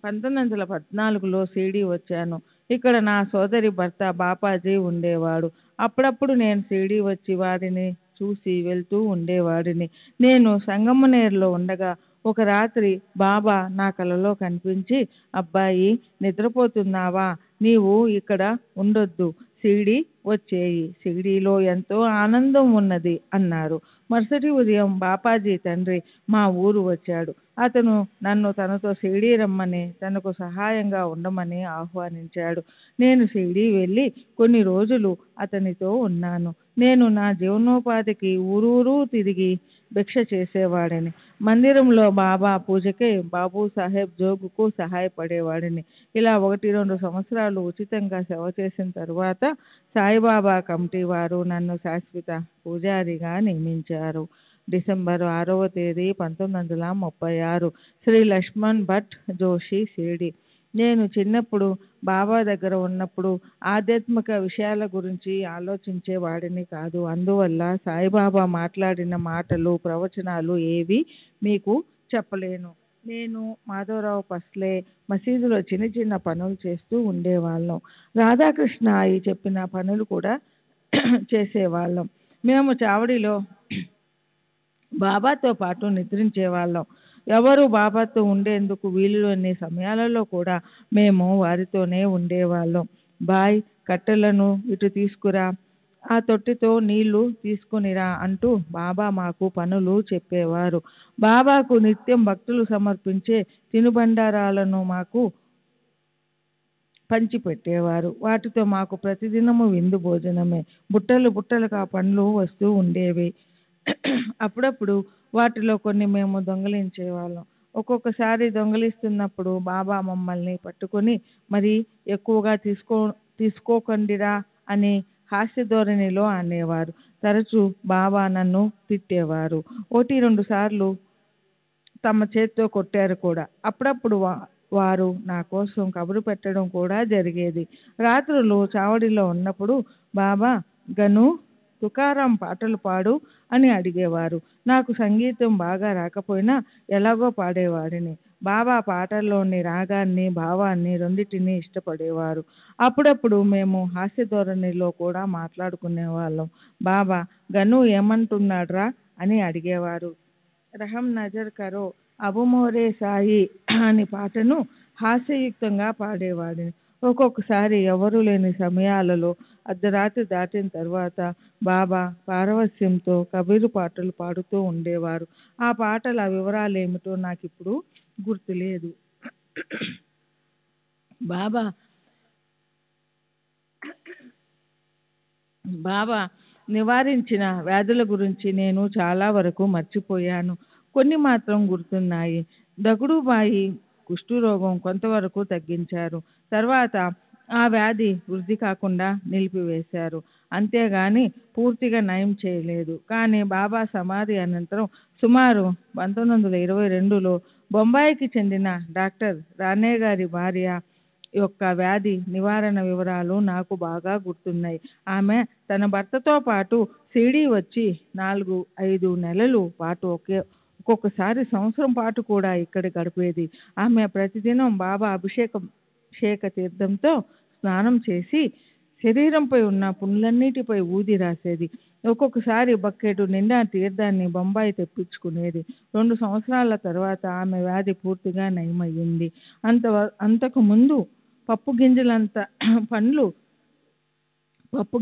1914లో షిరిడీ వచ్చాను. ఇక్కడ నా సోదరి భర్త బాపాజీ ఉండేవాడు. అప్పుడప్పుడు నేను షిరిడీ వచ్చి వారిని చూసి వెళ్తూ ఉండేవాడిని. నేను సంగమనేర్లో ఉండగా ఒక రాత్రి బాబా నా కలలో కనిపించి, అబ్బాయి నిద్రపోతున్నావా? నీవు ఇక్కడ ఉండొద్దు, షిరిడీ వచ్చేయి, షిరిడీలో ఎంతో ఆనందం ఉన్నది అన్నారు. మరుసటి ఉదయం బాపాజీ తండ్రి మా ఊరు వచ్చాడు. అతను నన్ను తనతో షిరిడీ రమ్మని తనకు సహాయంగా ఉండమని ఆహ్వానించాడు. నేను షిరిడీ వెళ్ళి కొన్ని రోజులు అతనితో ఉన్నాను. నేను నా జీవనోపాధికి ఊరూరు తిరిగి భిక్ష చేసేవాడిని. మందిరంలో బాబా పూజకే బాబూ సాహెబ్ జోగుకు సహాయపడేవాడిని. ఇలా 1-2 సంవత్సరాలు ఉచితంగా సేవ చేసిన తరువాత సాయిబాబా కమిటీ వారు నన్ను శాశ్వత పూజారిగా నియమించారు. డిసెంబర్ 6వ తేదీ 1936 శ్రీ లక్ష్మణ్ భట్ జోషి, షిరిడి. నేను చిన్నప్పుడు బాబా దగ్గర ఉన్నప్పుడు ఆధ్యాత్మిక విషయాల గురించి ఆలోచించేవాడిని కాదు. అందువల్ల సాయిబాబా మాట్లాడిన మాటలు, ప్రవచనాలు ఏవి మీకు చెప్పలేను. నేను మాధవరావు పస్లే మసీదులో చిన్న చిన్న పనులు చేస్తూ ఉండేవాళ్ళం. రాధాకృష్ణ అయి చెప్పిన పనులు కూడా చేసేవాళ్ళం. మేము చావడిలో బాబాతో పాటు నిద్రించేవాళ్ళం. ఎవరు బాబాతో ఉండేందుకు వీలులేని సమయాలలో కూడా మేము వారితోనే ఉండేవాళ్ళం. బాయ్, కట్టెలను ఇటు తీసుకురా, ఆ తొట్టితో నీళ్లు తీసుకునిరా అంటూ బాబా మాకు పనులు చెప్పేవారు. బాబాకు నిత్యం భక్తులు సమర్పించే తినుబండారాలను మాకు పంచిపెట్టేవారు. వాటితో మాకు ప్రతిదినము విందు భోజనమే. బుట్టలు బుట్టలుగా పండ్లు వస్తూ ఉండేవి. అప్పుడప్పుడు వాటిలో కొన్ని మేము దొంగిలించేవాళ్ళం. ఒక్కొక్కసారి దొంగిలిస్తున్నప్పుడు బాబా మమ్మల్ని పట్టుకొని మరి ఎక్కువగా తీసుకోకండిరా అని హాస్య ధోరణిలో అనేవారు. తరచూ బాబా నన్ను తిట్టేవారు. 1-2 సార్లు తమ చేత్తో కొట్టారు కూడా. అప్పుడప్పుడు వారు నా కోసం కబురు పెట్టడం కూడా జరిగేది. రాత్రులు చావడిలో ఉన్నప్పుడు బాబా గను తుకారాం పాటలు పాడు అని అడిగేవారు. నాకు సంగీతం బాగా రాకపోయినా ఎలాగో పాడేవాడిని. బాబా పాటల్లోని రాగాన్ని, భావాన్ని రెండింటినీ ఇష్టపడేవారు. అప్పుడప్పుడు మేము హాస్య ధోరణిలో కూడా మాట్లాడుకునేవాళ్ళం. బాబా గను ఏమంటున్నాడ్రా అని అడిగేవారు. రహం నజర్ కరో అబుమోరే సాయి అని పాటను హాస్యయుక్తంగా పాడేవాడిని. ఒక్కొక్కసారి ఎవరూ లేని సమయాలలో అర్ధరాత్రి దాటిన తర్వాత బాబా పారవస్యంతో కబీరు పాటలు పాడుతూ ఉండేవారు. ఆ పాటల వివరాలేమిటో నాకిప్పుడు గుర్తులేదు. బాబా నివారించిన వ్యాధుల గురించి నేను చాలా వరకు మర్చిపోయాను. కొన్ని మాత్రం గుర్తున్నాయి. దగుడుబాయి కుష్ఠరోగం కొంతవరకు తగ్గించారు. తర్వాత ఆ వ్యాధి వృద్ధి కాకుండా నిలిపివేశారు. అంతేగాని పూర్తిగా నయం చేయలేదు. కానీ బాబా సమాధి అనంతరం సుమారు 1922లో బొంబాయికి చెందిన డాక్టర్ రానే గారి భార్య యొక్క వ్యాధి నివారణ వివరాలు నాకు బాగా గుర్తున్నాయి. ఆమె తన భర్తతో పాటు షిరిడీ వచ్చి 4-5 నెలలు పాటు ఒక్కొక్కసారి సంవత్సరం పాటు కూడా ఇక్కడ గడిపేది. ఆమె ప్రతిదినం బాబా అభిషేక తీర్థంతో స్నానం చేసి శరీరంపై ఉన్న పుండ్లన్నిటిపై ఊది రాసేది. ఒక్కొక్కసారి బక్కెటు నిండా తీర్థాన్ని బొంబాయి తెప్పించుకునేది. 2 సంవత్సరాల తర్వాత ఆమె వ్యాధి పూర్తిగా నయమయ్యింది. అంతకు ముందు పప్పు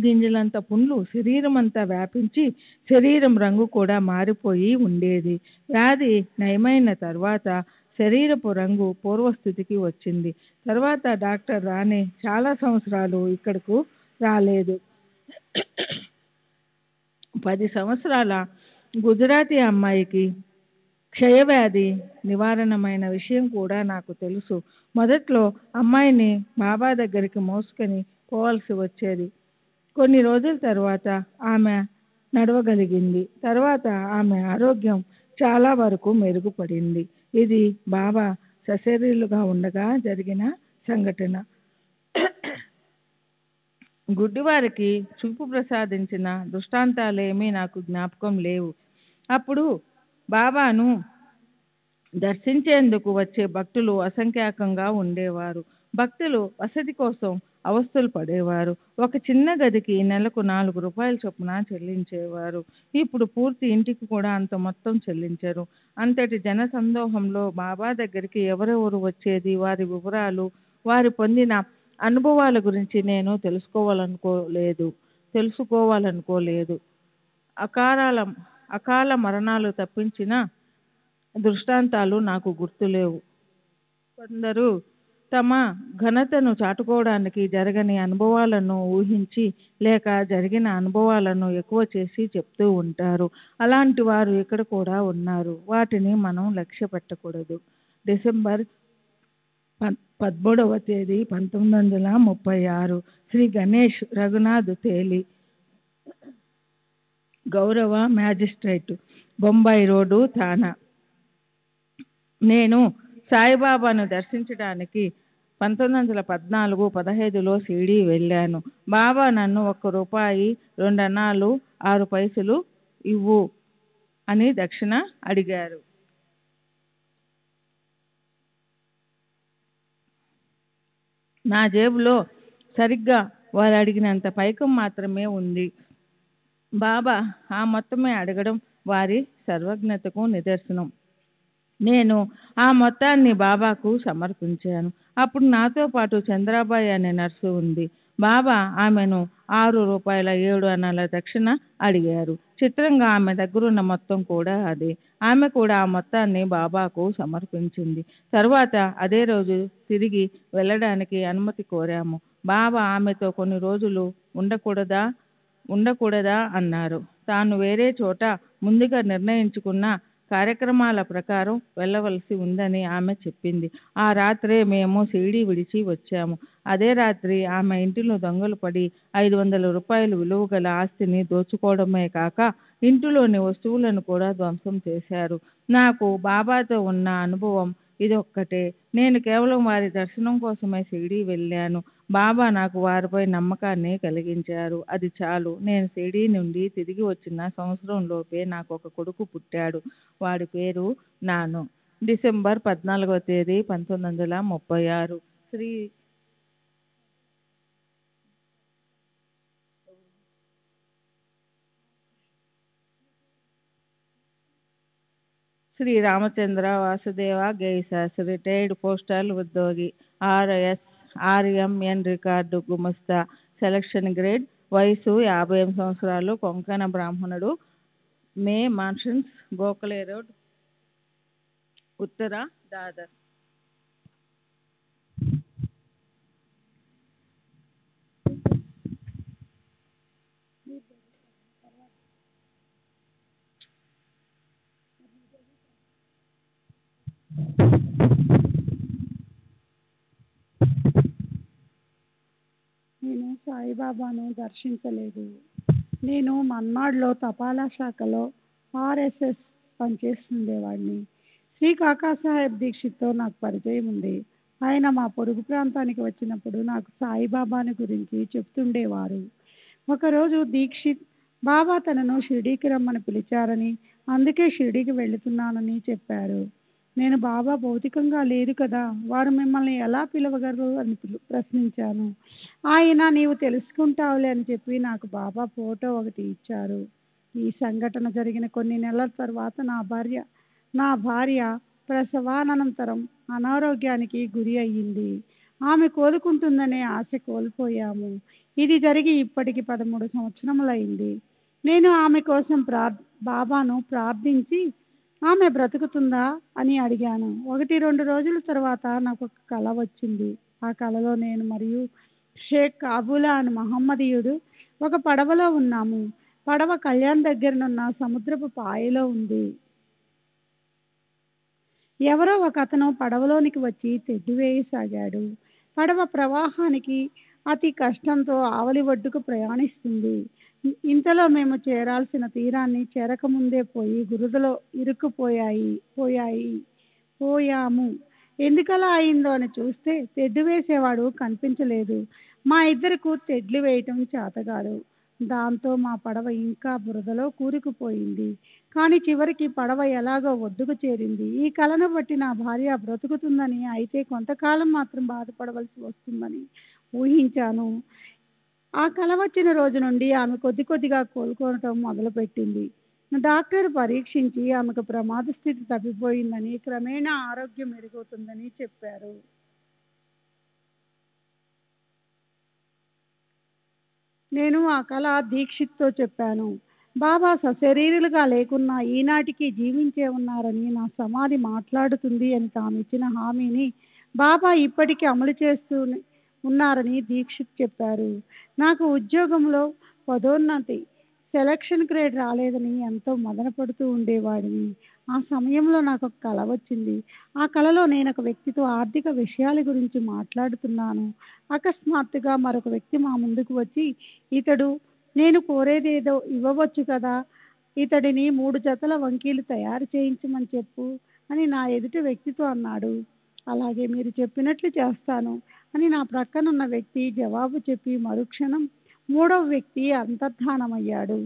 గింజలంత పుండ్లు శరీరం అంతా వ్యాపించి శరీరం రంగు కూడా మారిపోయి ఉండేది. వ్యాధి నయమైన తర్వాత శరీరపు రంగు పూర్వస్థితికి వచ్చింది. తర్వాత డాక్టర్ రానే చాలా సంవత్సరాలు ఇక్కడకు రాలేదు. 10 సంవత్సరాల గుజరాతీ అమ్మాయికి క్షయవ్యాధి నివారణమైన విషయం కూడా నాకు తెలుసు. మొదట్లో అమ్మాయిని బాబా దగ్గరికి మోసుకొని పోవాల్సి వచ్చేది. కొన్ని రోజుల తర్వాత ఆమె నడవగలిగింది. తర్వాత ఆమె ఆరోగ్యం చాలా వరకు మెరుగుపడింది. ఇది బాబా సశరీరులుగా ఉండగా జరిగిన సంఘటన. గుడ్డివారికి చూపు ప్రసాదించిన దృష్టాంతాలేమీ నాకు జ్ఞాపకం లేవు. అప్పుడు బాబాను దర్శించేందుకు వచ్చే భక్తులు అసంఖ్యాకంగా ఉండేవారు. భక్తులు వసతి కోసం అవస్థలు పడేవారు. ఒక చిన్న గదికి నెలకు 4 రూపాయల చొప్పున చెల్లించేవారు. ఇప్పుడు పూర్తి ఇంటికి కూడా అంత మొత్తం చెల్లించారు. అంతటి జన సందోహంలో బాబా దగ్గరికి ఎవరెవరు వచ్చేది, వారి వివరాలు, వారి పొందిన అనుభవాల గురించి నేను తెలుసుకోవాలనుకోలేదు. అకాల మరణాలు తప్పించిన దృష్టాంతాలు నాకు గుర్తులేవు. కొందరు తమ ఘనతను చాటుకోవడానికి జరగని అనుభవాలను ఊహించి లేక జరిగిన అనుభవాలను ఎక్కువ చేసి చెప్తూ ఉంటారు. అలాంటి వారు ఇక్కడ కూడా ఉన్నారు. వాటిని మనం లక్ష్య పెట్టకూడదు. డిసెంబర్ 13వ తేదీ 1936 శ్రీ గణేష్ రఘునాథ్ తేలి, గౌరవ మ్యాజిస్ట్రేట్, బొంబాయి రోడ్డు, థానా. నేను సాయిబాబాను దర్శించడానికి 1914-15లో షిరిడీ వెళ్ళాను. బాబా నన్ను 1 రూపాయి 2 అన్నాలు 6 పైసలు ఇవ్వు అని దక్షిణ అడిగారు. నా జేబులో సరిగ్గా వారు అడిగినంత పైకం మాత్రమే ఉంది. బాబా ఆ మొత్తమే అడగడం వారి సర్వజ్ఞతకు నిదర్శనం. నేను ఆ మొత్తాన్ని బాబాకు సమర్పించాను. అప్పుడు నాతో పాటు చంద్రాబాయి అనే నర్సు ఉంది. బాబా ఆమెను ₹6.07 దక్షిణ అడిగారు. చిత్రంగా ఆమె దగ్గరున్న మొత్తం కూడా అదే. ఆమె కూడా ఆ మొత్తాన్ని బాబాకు సమర్పించింది. తరువాత అదే రోజు తిరిగి వెళ్ళడానికి అనుమతి కోరాము. బాబా ఆమెతో కొన్ని రోజులు ఉండకూడదా అన్నారు. తాను వేరే చోట ముందుగా నిర్ణయించుకున్న కార్యక్రమాల ప్రకారం వెళ్ళవలసి ఉందని ఆమె చెప్పింది. ఆ రాత్రే మేము షిరిడీ విడిచి వచ్చాము. అదే రాత్రి ఆమె ఇంటిలో దొంగలు పడి ₹500 విలువ గల ఆస్తిని దోచుకోవడమే కాక ఇంటిలోని వస్తువులను కూడా ధ్వంసం చేశారు. నాకు బాబాతో ఉన్న అనుభవం ఇదొక్కటే. నేను కేవలం వారి దర్శనం కోసమే షిరిడీ వెళ్ళాను. బాబా నాకు వారిపై నమ్మకాన్ని కలిగించారు. అది చాలు. నేను షిరిడీ నుండి తిరిగి వచ్చిన సంవత్సరంలోపే నాకు ఒక కొడుకు పుట్టాడు. వాడి పేరు నాను. డిసెంబర్ 14వ తేదీ 1936. శ్రీ రామచంద్ర వాసుదేవ గైసాస్, రిటైర్డ్ పోస్టల్ ఉద్యోగి, RMN రికార్డు గుమస్తా, సెలక్షన్ గ్రేడ్, వయసు 58 సంవత్సరాలు, కొంకణ బ్రాహ్మణుడు, మే మాన్షన్స్, గోఖలే రోడ్, ఉత్తర దాదర్. నేను సాయిబాబాను దర్శించలేదు. నేను మన్నాడ్లో తపాలా శాఖలో RSS పనిచేస్తుండేవాడిని. శ్రీ కాకాసాహెబ్ దీక్షిత్తో నాకు పరిచయం ఉంది. ఆయన మా పొరుగు ప్రాంతానికి వచ్చినప్పుడు నాకు సాయిబాబాని గురించి చెప్తుండేవారు. ఒకరోజు దీక్షిత్ బాబా తనను షిరిడీకి రమ్మని పిలిచారని, అందుకే షిరిడీకి వెళుతున్నానని చెప్పారు. నేను బాబా భౌతికంగా లేరు కదా, వారు మిమ్మల్ని ఎలా పిలవగలరు అని ప్రశ్నించాను. ఆయన నీవు తెలుసుకుంటావులే అని చెప్పి నాకు బాబా ఫోటో ఒకటి ఇచ్చారు. ఈ సంఘటన జరిగిన కొన్ని నెలల తర్వాత నా భార్య ప్రసవానంతరం అనారోగ్యానికి గురి అయ్యింది. ఆమె కోలుకుంటుందనే ఆశ కోల్పోయాము. ఇది జరిగి ఇప్పటికి 13 సంవత్సరములైంది. నేను ఆమె కోసం బాబాను ప్రార్థించి ఆమె బ్రతుకుతుందా అని అడిగాను. 1-2 రోజుల తర్వాత నాకు ఒక కల వచ్చింది. ఆ కలలో నేను మరియు షేక్ కాబూలా అని మహమ్మదీయుడు ఒక పడవలో ఉన్నాము. పడవ కళ్యాణ్ దగ్గరనున్న సముద్రపు పాయలో ఉంది. ఎవరో ఒక అతను పడవలోనికి వచ్చి తెడ్డు వేయసాగాడు. పడవ ప్రవాహానికి అతి కష్టంతో ఆవలి ఒడ్డుకు ప్రయాణిస్తుంది. ఇంతలో మేము చేరాల్సిన తీరాన్ని చేరకముందే పోయి బురదలో పోయాము. ఎందుకలా అయిందో అని చూస్తే తెడ్డు వేసేవాడు కనిపించలేదు. మా ఇద్దరకు తెడ్లు వేయటం చేతగాదు. దాంతో మా పడవ ఇంకా బురదలో కూరుకుపోయింది. కానీ చివరికి పడవ ఎలాగో ఒడ్డుకు చేరింది. ఈ కలను బట్టి నా భార్య బ్రతుకుతుందని, అయితే కొంతకాలం మాత్రం బాధపడవలసి వస్తుందని ఊహించాను. ఆ కల వచ్చిన రోజు నుండి ఆమె కొద్ది కొద్దిగా కోలుకోవటం మొదలుపెట్టింది. డాక్టర్ పరీక్షించి ఆమెకు ప్రమాద స్థితి తప్పిపోయిందని, క్రమేణా ఆరోగ్యం మెరుగవుతుందని చెప్పారు. నేను ఆ కళ దీక్షిత్తో చెప్పాను. బాబా సశరీరులుగా లేకున్నా ఈనాటికి జీవించే ఉన్నారని, నా సమాధి మాట్లాడుతుంది అని తామిచ్చిన హామీని బాబా ఇప్పటికీ అమలు చేస్తూ ఉన్నారని దీక్షిత్ చెప్పారు. నాకు ఉద్యోగంలో పదోన్నతి, సెలక్షన్ గ్రేడ్ రాలేదని ఎంతో మదనపడుతూ ఉండేవాడిని. ఆ సమయంలో నాకు ఒక కల వచ్చింది. ఆ కలలో నేను ఒక వ్యక్తితో ఆర్థిక విషయాల గురించి మాట్లాడుతున్నాను. అకస్మాత్తుగా మరొక వ్యక్తి మా ముందుకు వచ్చి, ఇతడు నేను కోరేదేదో ఇవ్వవచ్చు కదా, ఇతడిని 3 జతల వంకీలు తయారు చేయించమని చెప్పు అని నా ఎదుటి వ్యక్తితో అన్నాడు. అలాగే మీరు చెప్పినట్లు చేస్తాను అని నా ప్రక్కనున్న వ్యక్తి జవాబు చెప్పి మరుక్షణం 3వ వ్యక్తి అంతర్ధానమయ్యాడు.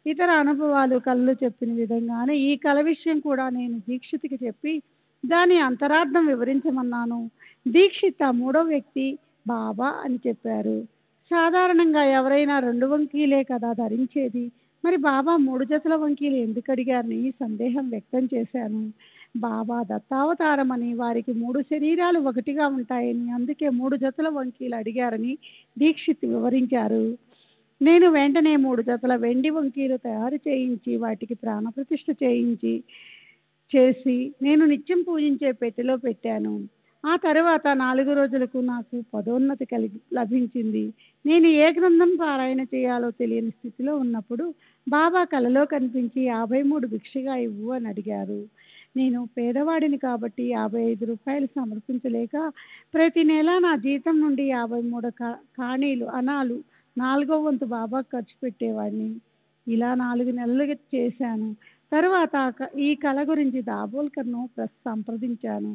ఇతర అనుభవాలు కళలు చెప్పిన విధంగానే ఈ కళ విషయం కూడా నేను దీక్షిత్కి చెప్పి దాని అంతరార్థం వివరించమన్నాను. దీక్షిత్ ఆ 3వ వ్యక్తి బాబా అని చెప్పారు. సాధారణంగా ఎవరైనా 2 వంకీలే కదా ధరించేది, మరి బాబా 3 జతల వంకీలు ఎందుకు అడిగారని సందేహం వ్యక్తం చేశాను. బాబా దత్తావతారమని, వారికి 3 శరీరాలు ఒకటిగా ఉంటాయని, అందుకే 3 జతల వంకీలు అడిగారని దీక్షిత్ వివరించారు. నేను వెంటనే 3 జతల వెండి వంకీలు తయారు చేయించి వాటికి ప్రాణప్రతిష్ఠ చేసి నేను నిత్యం పూజించే పెట్టెలో పెట్టాను. ఆ తర్వాత 4 రోజులకు నాకు పదోన్నతి లభించింది. నేను ఏ గ్రంథం పారాయణ చేయాలో తెలియని స్థితిలో ఉన్నప్పుడు బాబా కలలో కనిపించి 53 భిక్షగా ఇవ్వు అని అడిగారు. నేను పేదవాడిని కాబట్టి 55 రూపాయలు సమర్పించలేక ప్రతి నెల నా జీతం నుండి 53 కాణీలు అనాలు 4వ వంతు బాబా ఖర్చు పెట్టేవాడిని. ఇలా 4 నెలలు చేశాను. తర్వాత ఈ కళ గురించి దాబోల్కర్ను సంప్రదించాను.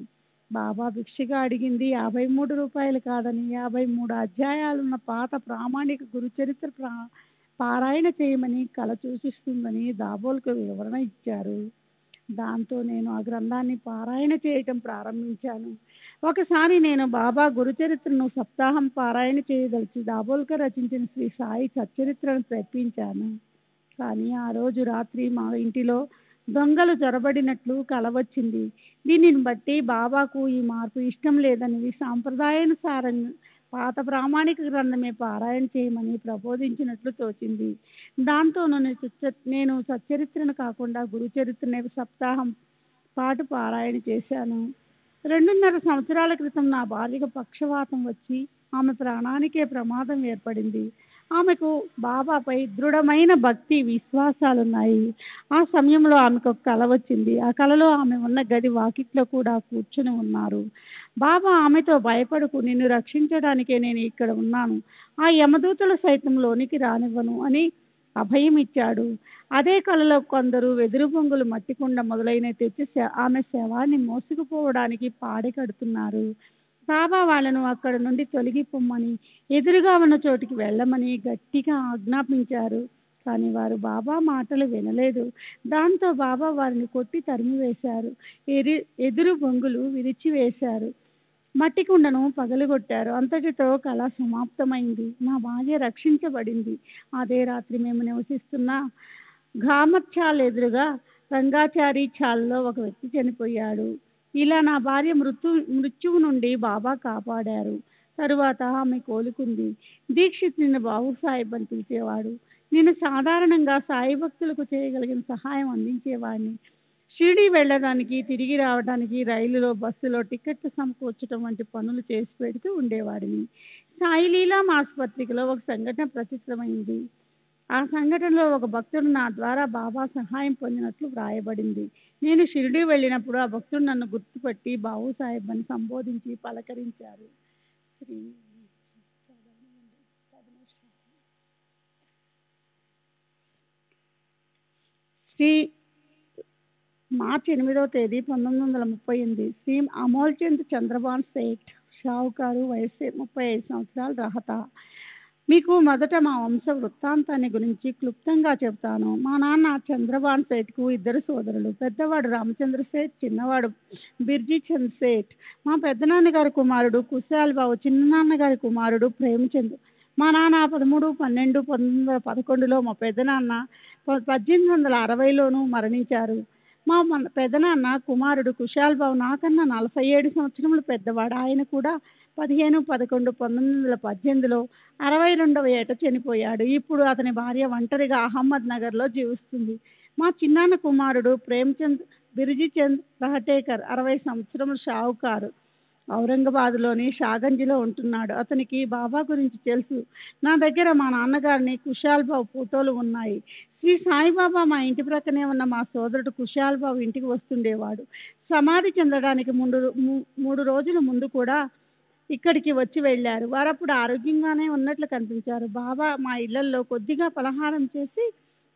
బాబా భిక్షగా అడిగింది 53 రూపాయలు కాదని 53 అధ్యాయాలున్న పాత ప్రామాణిక గురుచరిత్ర పారాయణ చేయమని కళ సూచిస్తుందని దాబోల్కర్ వివరణ ఇచ్చారు. దాంతో నేను ఆ గ్రంథాన్ని పారాయణ చేయటం ప్రారంభించాను. ఒకసారి నేను బాబా గురుచరిత్రను సప్తాహం పారాయణ చేయదలిచి దాబోల్కర్ రచించిన శ్రీ సాయి సచ్చరిత్రను తెప్పించాను. కానీ ఆ రోజు రాత్రి మా ఇంటిలో దొంగలు జొరబడినట్లు కల వచ్చింది. దీనిని బట్టి బాబాకు ఈ మార్పు ఇష్టం లేదని సాంప్రదాయానుసారంగా పాత ప్రామాణిక గ్రంథమే పారాయణ చేయమని ప్రబోధించినట్లు తోచింది. దాంతో నేను సచ్చరిత్రను కాకుండా గురుచరిత్రనే సప్తాహం పాటు పారాయణ చేశాను. 2.5 సంవత్సరాల క్రితం నా భార్యకు పక్షవాతం వచ్చి ఆమె ప్రాణానికే ప్రమాదం ఏర్పడింది. ఆమెకు బాబాపై దృఢమైన భక్తి విశ్వాసాలున్నాయి. ఆ సమయంలో ఆమెకు ఒక కల వచ్చింది. ఆ కలలో ఆమె ఉన్న గది వాకిట్లో కూడా కూర్చుని ఉన్నారు. బాబా ఆమెతో భయపడకు, నిన్ను రక్షించడానికే నేను ఇక్కడ ఉన్నాను, ఆ యమదూతలు సైతం లోనికి రానివ్వను అని అభయం ఇచ్చాడు. అదే కలలో కొందరు వెదురు బొంగులు, మట్టికుండ మొదలైనవి తెచ్చి ఆమె శవాన్ని మోసుకుపోవడానికి పాడె కడుతున్నారు. బాబా వాళ్ళను అక్కడ నుండి తొలగిపోమ్మని, ఎదురుగా ఉన్న చోటికి వెళ్ళమని గట్టిగా ఆజ్ఞాపించారు. కానీ వారు బాబా మాటలు వినలేదు. దాంతో బాబా వారిని కొట్టి తరిమివేశారు. ఎదురు బొంగులు విరిచివేశారు, మట్టి కుండను పగలగొట్టారు. అంతటితో కళ సమాప్తమైంది. నా భార్య రక్షించబడింది. అదే రాత్రి మేము నివసిస్తున్న ఘామర్చాల్ ఎదురుగా రంగాచారి చాల్లో ఒక వ్యక్తి చనిపోయాడు. ఇలా నా భార్య మృత్యువు నుండి బాబా కాపాడారు. తరువాత ఆమె కోలుకుంది. దీక్షిత్ నిన్ను బాబు సాహెబ్ అని పిలిచేవాడు. నేను సాధారణంగా సాయి భక్తులకు చేయగలిగిన సహాయం అందించేవాడిని. షిరిడీ వెళ్ళడానికి, తిరిగి రావడానికి రైలులో, బస్సులో టికెట్లు సమకూర్చడం వంటి పనులు చేసి పెడుతూ ఉండేవాడిని. సాయి లీలా ఆసుపత్రిలో ఒక సంఘటన ప్రచురితమైంది. ఆ సంఘటనలో ఒక భక్తుడు నా ద్వారా బాబా సహాయం పొందినట్లు వ్రాయబడింది. నేను షిరిడీ వెళ్ళినప్పుడు ఆ భక్తుడు నన్ను గుర్తుపట్టి బాబు సాహెబ్ అని సంబోధించి పలకరించారు. శ్రీ మార్చి 8వ తేదీ 1938 శ్రీ అమోల్చంద్ చంద్రబాన్ సేఠ్, షావుకారు, వయసు 35 సంవత్సరాలు, రహత. మీకు మొదట మా వంశ వృత్తాంతాన్ని గురించి క్లుప్తంగా చెబుతాను. మా నాన్న చంద్రబాన్ సేఠ్కు 2 సోదరులు. పెద్దవాడు రామచంద్ర సేఠ్, చిన్నవాడు బిర్జీ చంద్ సేఠ్. మా పెద్దనాన్నగారి కుమారుడు కుశాల్ బాబు, చిన్ననాన్నగారి కుమారుడు ప్రేమచంద్. మా నాన్న 13/12/1911లో, మా పెద్దనాన్న 1860లోనూ మరణించారు. మా పెద్దనాన్న కుమారుడు కుశాల్ బాబు నాకన్నా 47 సంవత్సరములు పెద్దవాడు. ఆయన కూడా 15/11/1918లో 62వ ఏట చనిపోయాడు. ఇప్పుడు అతని భార్య ఒంటరిగా అహ్మద్ నగర్లో జీవిస్తుంది. మా చిన్నాన్న కుమారుడు ప్రేమచంద్ బిర్జీచంద్ రహటేకర్ 60 సంవత్సరముల షావుకారు, ఔరంగాబాద్లోని షాగంజ్లో ఉంటున్నాడు. అతనికి బాబా గురించి తెలుసు. నా దగ్గర మా నాన్నగారిని కుశాల్ బాబు ఫోటోలు ఉన్నాయి. శ్రీ సాయిబాబా మా ఇంటి ప్రక్కనే ఉన్న మా సోదరుడు కుశాల్ బాబు ఇంటికి వస్తుండేవాడు. సమాధి చెందడానికి 3 రోజుల ముందు కూడా ఇక్కడికి వచ్చి వెళ్ళారు. వారప్పుడు ఆరోగ్యంగానే ఉన్నట్లు కనిపించారు. బాబా మా ఇళ్లలో కొద్దిగా పలహారం చేసి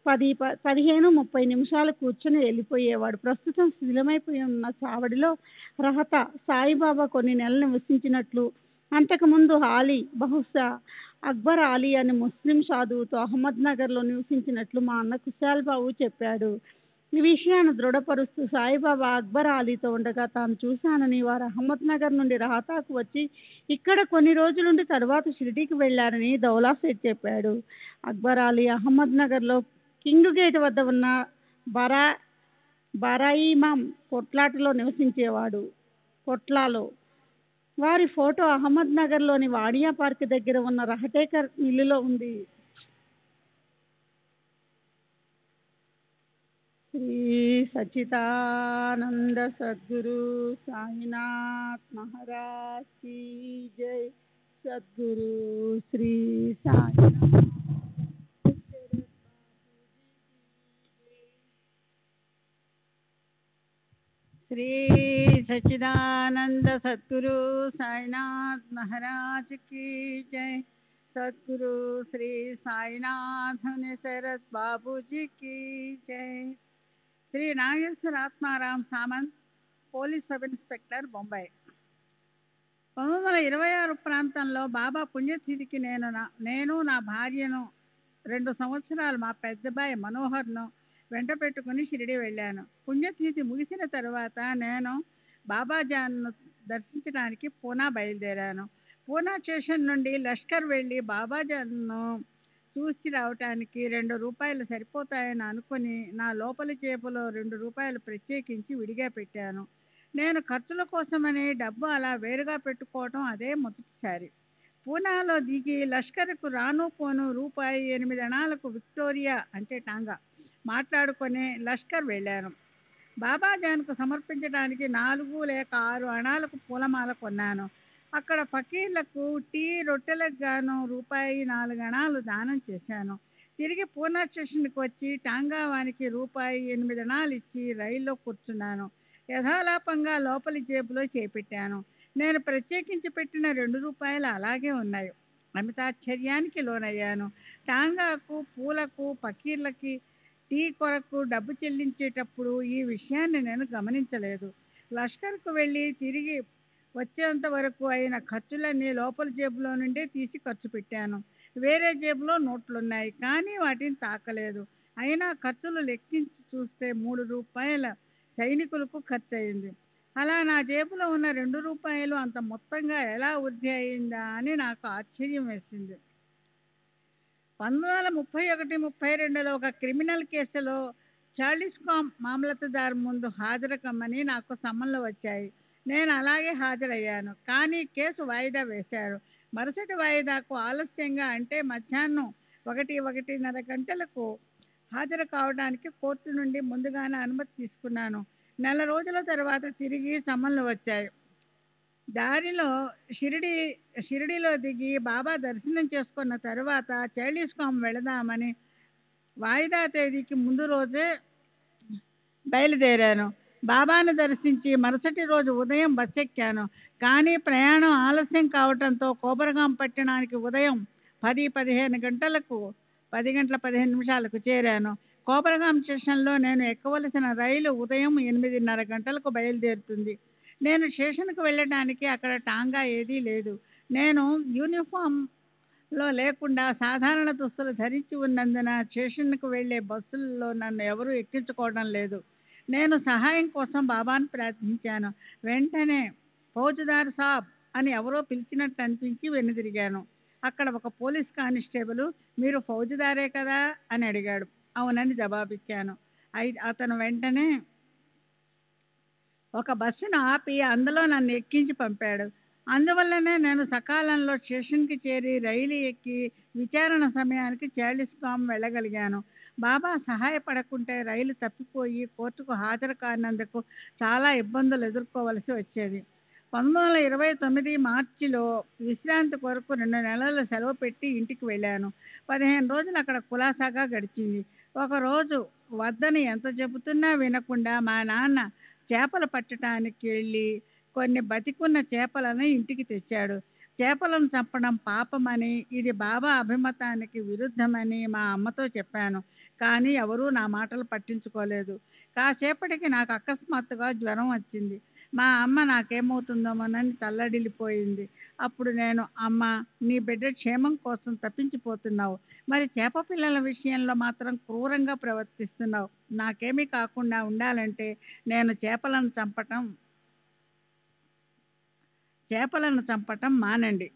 10-15-30 నిమిషాలు కూర్చొని వెళ్ళిపోయేవాడు. ప్రస్తుతం శిథిలమైపోయి ఉన్న చావడిలో రహత సాయిబాబా కొన్ని నెలలు నివసించినట్లు, అంతకుముందు ఆలీ, బహుశా అక్బర్ ఆలీ అనే ముస్లిం సాధువుతో అహ్మద్ నగర్లో నివసించినట్లు మా అన్న కుశాల్ బాబు చెప్పాడు. ఈ విషయాన్ని దృఢపరుస్తూ సాయిబాబా అక్బర్ ఆలీతో ఉండగా తాను చూశానని, వారు అహ్మద్ నగర్ నుండి రహతాకు వచ్చి ఇక్కడ కొన్ని రోజులుండి తరువాత షిరిడీకి వెళ్లారని దౌలా సేఠ్ చెప్పాడు. అక్బర్ ఆలీ అహ్మద్ నగర్లో కింగ్ గేట్ వద్ద ఉన్న బరాయిమాం కొట్లాటలో నివసించేవాడు. కొట్లాలో వారి ఫోటో అహ్మద్ నగర్లోని వాడియా పార్క్ దగ్గర ఉన్న రహటేకర్ ఇల్లులో ఉంది. శ్రీ సచ్చిదానంద సద్గురు సాయినాథ్ మహారాజ్ की जय. సద్గురు శ్రీ సాయినాథ్. శ్రీ సచ్చిదానంద సద్గురు సాయినాథ్ మహారాజ్ की जय. సద్గురు శ్రీ సాయినాథ్ శరత్ బాబూజీ की जय. Shri Nageshwara Atmaram Samant, police sub inspector, Bombay. 1926 ప్రాంతంలో బాబా పుణ్యతిథికి నేను నా భార్యను 2 సంవత్సరాలు మా పెద్దబాయి మనోహర్ను వెంట పెట్టుకుని షిరిడి వెళ్ళాను. పుణ్యతిథి ముగిసిన తర్వాత నేను బాబాజాన్ను దర్శించడానికి పూనా బయలుదేరాను. పూనా స్టేషన్ నుండి లష్కర్ వెళ్ళి బాబాజాన్ను చూసి రావటానికి 2 రూపాయలు సరిపోతాయని అనుకుని నా లోపలి జేబులో 2 రూపాయలు ప్రత్యేకించి విడిగా పెట్టాను. నేను ఖర్చుల కోసమని డబ్బు అలా వేరుగా పెట్టుకోవటం అదే మొదటిసారి. పూనాలో దిగి లష్కర్కు రాను పోను రూపాయి 8 అణాలకు విక్టోరియా అంటే టాంగా మాట్లాడుకొని లష్కర్ వెళ్ళాను. బాబాజాన్కు సమర్పించడానికి 4 లేక 6 అణాలకు పూలమాల కొన్నాను. అక్కడ ఫకీర్లకు టీ, రొట్టెలకు గాను రూపాయి 4 అణాలు దానం చేశాను. తిరిగి పూనా స్టేషన్కి వచ్చి టాంగావానికి రూపాయి 8 అణాలు ఇచ్చి రైల్లో కూర్చున్నాను. యథాలాపంగా లోపలి జేబులో చేపెట్టాను. నేను ప్రత్యేకించి పెట్టిన 2 రూపాయలు అలాగే ఉన్నాయి. అమితాశ్చర్యానికి లోనయ్యాను. టాంగాకు, పూలకు, ఫకీర్లకి టీ కొరకు డబ్బు చెల్లించేటప్పుడు ఈ విషయాన్ని నేను గమనించలేదు. లష్కర్కు వెళ్ళి తిరిగి వచ్చేంత వరకు అయిన ఖర్చులన్నీ లోపల జేబులో నుండే తీసి ఖర్చు పెట్టాను. వేరే జేబులో నోట్లున్నాయి, కానీ వాటిని తాకలేదు. అయినా ఖర్చులు లెక్కించి చూస్తే 3 రూపాయల సైనికులకు ఖర్చు అయింది. అలా నా జేబులో ఉన్న 2 రూపాయలు అంత మొత్తంగా ఎలా వృద్ధి అయిందా అని నాకు ఆశ్చర్యం వేసింది. 1931-32లో ఒక క్రిమినల్ కేసులో చార్లిస్కామ్ మామలతదారు ముందు హాజరు కమ్మని నాకు సమన్లు వచ్చాయి. నేను అలాగే హాజరయ్యాను. కానీ కేసు వాయిదా వేశారు. మరుసటి వాయిదాకు ఆలస్యంగా అంటే మధ్యాహ్నం 1-1:30 గంటలకు హాజరు కావడానికి కోర్టు నుండి ముందుగానే అనుమతి తీసుకున్నాను. నెల రోజుల తర్వాత తిరిగి సమన్లు వచ్చాయి. దారిలో షిరిడీలో దిగి బాబా దర్శనం చేసుకున్న తర్వాత చార్లిస్కామ్ వెళదామని వాయిదా తేదీకి ముందు రోజే బయలుదేరాను. బాబాను దర్శించి మరుసటి రోజు ఉదయం బస్ ఎక్కాను. కానీ ప్రయాణం ఆలస్యం కావడంతో కోబరగాం పట్టణానికి ఉదయం 10-15 గంటలకు 10:15 చేరాను. కోబరగాం స్టేషన్లో నేను ఎక్కవలసిన రైలు ఉదయం 8:30 గంటలకు బయలుదేరుతుంది. నేను స్టేషన్కు వెళ్ళడానికి అక్కడ టాంగా ఏదీ లేదు. నేను యూనిఫామ్లో లేకుండా సాధారణ దుస్తులు ధరించి ఉన్నందున స్టేషన్కు వెళ్ళే బస్సుల్లో నన్ను ఎవరూ ఎక్కించుకోవడం లేదు. నేను సహాయం కోసం బాబాను ప్రార్థించాను. వెంటనే ఫౌజదార్ సాబ్ అని ఎవరో పిలిచినట్టు అనిపించి వెనుదిరిగాను. అక్కడ ఒక పోలీస్ కానిస్టేబుల్, మీరు ఫౌజదారే కదా అని అడిగాడు. అవునని జవాబిచ్చాను. అతను వెంటనే ఒక బస్సును ఆపి అందులో నన్ను ఎక్కించి పంపాడు. అందువల్లనే నేను సకాలంలో స్టేషన్కి చేరి రైలు ఎక్కి విచారణ సమయానికి చార్లిస్కామ్ వెళ్ళగలిగాను. బాబా సహాయపడకుంటే రైలు తప్పిపోయి కోర్టుకు హాజరు కానందుకు చాలా ఇబ్బందులు ఎదుర్కోవలసి వచ్చేది. 1929 మార్చిలో విశ్రాంతి కొరకు 2 నెలలు సెలవు పెట్టి ఇంటికి వెళ్ళాను. 15 రోజులు అక్కడ కులాసాగా గడిచింది. ఒకరోజు వద్దని ఎంత చెబుతున్నా వినకుండా మా నాన్న చేపలు పట్టడానికి వెళ్ళి కొన్ని బతికున్న చేపలను ఇంటికి తెచ్చాడు. చేపలను చంపడం పాపమని, ఇది బాబా అభిమతానికి విరుద్ధమని మా అమ్మతో చెప్పాను. కానీ ఎవరూ నా మాటలు పట్టించుకోలేదు. కాసేపటికి నాకు అకస్మాత్తుగా జ్వరం వచ్చింది. మా అమ్మ నాకేమవుతుందోమోనని తల్లడిల్లిపోయింది. అప్పుడు నేను, అమ్మ, నీ బిడ్డ క్షేమం కోసం తప్పించిపోతున్నావు, మరి చేప పిల్లల విషయంలో మాత్రం క్రూరంగా ప్రవర్తిస్తున్నావు. నాకేమీ కాకుండా ఉండాలంటే నేను చేపలను చంపటం మానండి.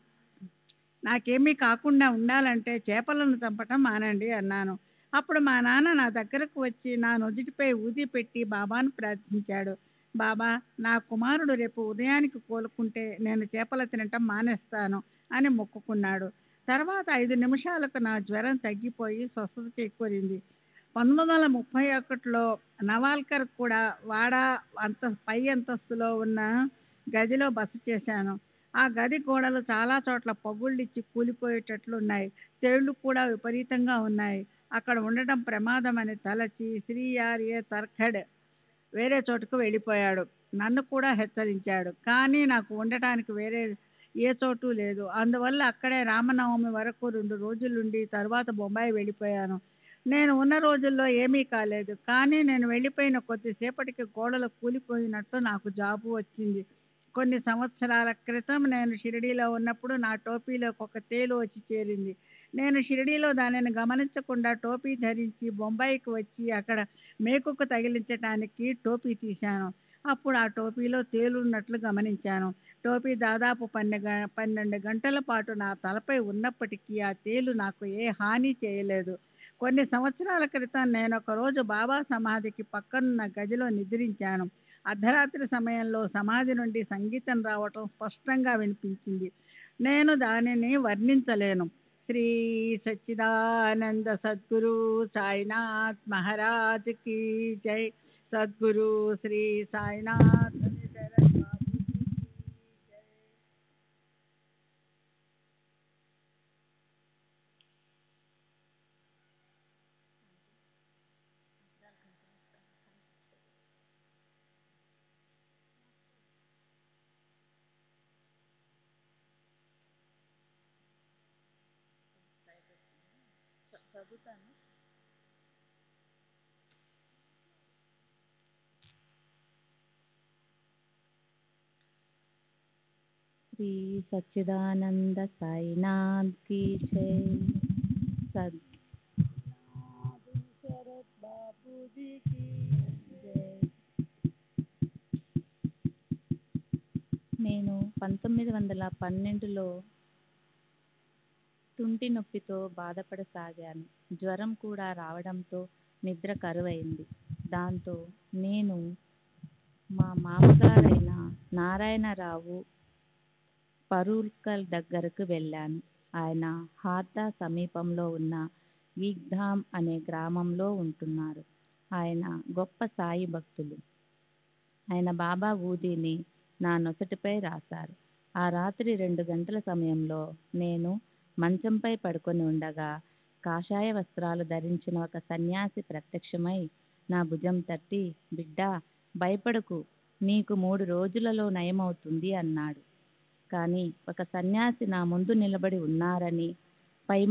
నాకేమీ కాకుండా ఉండాలంటే చేపలను చంపటం మానండి అన్నాను. అప్పుడు మా నాన్న నా దగ్గరకు వచ్చి నా నుదుటిపై ఊది పెట్టి బాబాను ప్రార్థించాడు. బాబా, నా కుమారుడు రేపు ఉదయానికి కోలుకుంటే నేను చేపలు తినటం మానేస్తాను అని మొక్కుకున్నాడు. తర్వాత 5 నిమిషాలకు నా జ్వరం తగ్గిపోయి స్వస్థత చేకూరింది. 1931లో నవాల్కర్ కూడా వాడా పై అంతస్తులో ఉన్న గదిలో బస చేశాను. ఆ గది గోడలు చాలా చోట్ల పగుళ్ళిచ్చి కూలిపోయేటట్లున్నాయి. తేళ్లు కూడా విపరీతంగా ఉన్నాయి. అక్కడ ఉండటం ప్రమాదం అని తలచి శ్రీఆర్ఏ తర్ఖడ్ వేరే చోటుకు వెళ్ళిపోయాడు. నన్ను కూడా హెచ్చరించాడు. కానీ నాకు ఉండటానికి వేరే ఏ చోటు లేదు. అందువల్ల అక్కడే రామనవమి వరకు 2 రోజులుండి తర్వాత బొంబాయి వెళ్ళిపోయాను. నేను ఉన్న రోజుల్లో ఏమీ కాలేదు. కానీ నేను వెళ్ళిపోయిన కొద్దిసేపటికి గోడలు కూలిపోయినట్టు నాకు జాబు వచ్చింది. కొన్ని సంవత్సరాల క్రితం నేను షిరిడీలో ఉన్నప్పుడు నా టోపీలోకి ఒక తేలు వచ్చి చేరింది. నేను షిరిడీలో దానిని గమనించకుండా టోపీ ధరించి బొంబాయికి వచ్చి అక్కడ మేకుకు తగిలించటానికి టోపీ తీశాను. అప్పుడు ఆ టోపీలో తేలున్నట్లు గమనించాను. టోపీ దాదాపు 12 గంటల పాటు నా తలపై ఉన్నప్పటికీ ఆ తేలు నాకు ఏ హాని చేయలేదు. కొన్ని సంవత్సరాల క్రితం నేనొక రోజు బాబా సమాధికి పక్కనున్న గదిలో నిద్రించాను. అర్ధరాత్రి సమయంలో సమాధి నుండి సంగీతం రావటం స్పష్టంగా వినిపించింది. నేను దానిని వర్ణించలేను. శ్రీ సచ్చిదానంద సద్గురు సాయినాథ్ మహారాజ్ కీ జై. సద్గురు శ్రీ సాయినాథ్ శరత్ బాబూజీ కీ జై. శ్రీ సచ్చిదానంద సాయినాథ్ కీ జై. శరత్ బాబూజీ కీ జై. నేను 1912లో తుంటి నొప్పితో బాధపడసాగాను. జ్వరం కూడా రావడంతో నిద్ర కరువైంది. దాంతో నేను మా మామగారైన నారాయణరావు పరూల్కర్ దగ్గరకు వెళ్ళాను. ఆయన హార్దా సమీపంలో ఉన్న ఈగ్ధామ్ అనే గ్రామంలో ఉంటున్నారు. ఆయన గొప్ప సాయి భక్తులు. ఆయన బాబా ఊదీని నా నొసటిపై రాశారు. ఆ రాత్రి 2 గంటల సమయంలో నేను మంచంపై పడుకొని ఉండగా కాషాయ వస్త్రాలు ధరించిన ఒక సన్యాసి ప్రత్యక్షమై నా భుజం తట్టి, బిడ్డా, భయపడకు, నీకు 3 రోజులలో నయమవుతుంది అన్నాడు. కానీ ఒక సన్యాసి నా ముందు నిలబడి ఉన్నారని, పై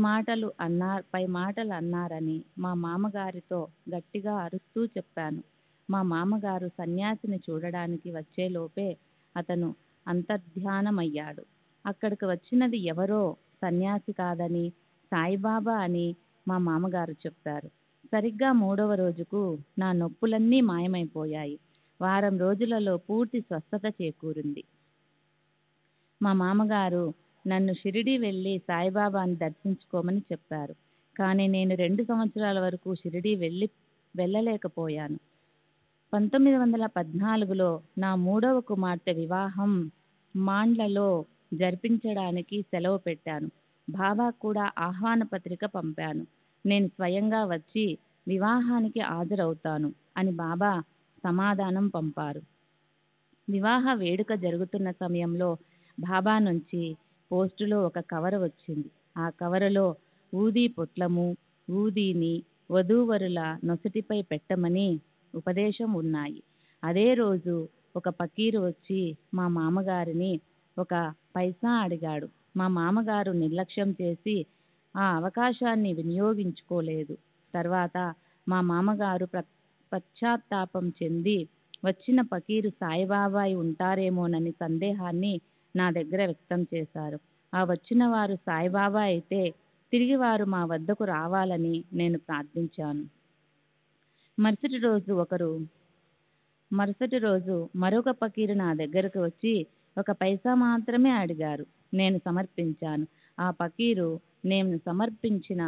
మాటలు అన్నారని మా మామగారితో గట్టిగా అరుస్తూ చెప్పాను. మా మామగారు సన్యాసిని చూడడానికి వచ్చేలోపే అతను అంతర్ధానమయ్యాడు. అక్కడికి వచ్చినది ఎవరో సన్యాసి కాదని, సాయిబాబా అని మా మామగారు చెప్పారు. సరిగ్గా 3వ రోజుకు నా నొప్పులన్నీ మాయమైపోయాయి. వారం రోజులలో పూర్తి స్వస్థత చేకూరింది. మా మామగారు నన్ను షిరిడీ వెళ్ళి సాయిబాబాని దర్శించుకోమని చెప్పారు. కానీ నేను 2 సంవత్సరాల వరకు షిరిడీ వెళ్ళలేకపోయాను. 1914లో నా 3వ కుమార్తె వివాహం మాండ్లలో జరిపించడానికి సెలవు పెట్టాను. బాబా కూడా ఆహ్వాన పత్రిక పంపాను. నేను స్వయంగా వచ్చి వివాహానికి హాజరవుతాను అని బాబా సమాధానం పంపారు. వివాహ వేడుక జరుగుతున్న సమయంలో బాబా నుంచి పోస్టులో ఒక కవర్ వచ్చింది. ఆ కవరులో ఊదీ పొట్లము, ఊదీని వధూవరుల నొసటిపై పెట్టమని ఉపదేశం ఉన్నాయి. అదే రోజు ఒక పకీరు వచ్చి మా మామగారిని ఒక పైసా అడిగాడు. మా మామగారు నిర్లక్ష్యం చేసి ఆ అవకాశాన్ని వినియోగించుకోలేదు. తర్వాత మా మామగారు పశ్చాత్తాపం చెంది వచ్చిన పకీరు సాయిబాబాయి ఉంటారేమోనని సందేహాన్ని నా దగ్గర వ్యక్తం చేశారు. ఆ వచ్చిన వారు సాయిబాబా అయితే తిరిగి వారు మా వద్దకు రావాలని నేను ప్రార్థించాను. మరుసటి రోజు మరొక పకీరు నా దగ్గరకు వచ్చి ఒక పైసా మాత్రమే అడిగారు. నేను సమర్పించాను. ఆ పకీరు నేను సమర్పించిన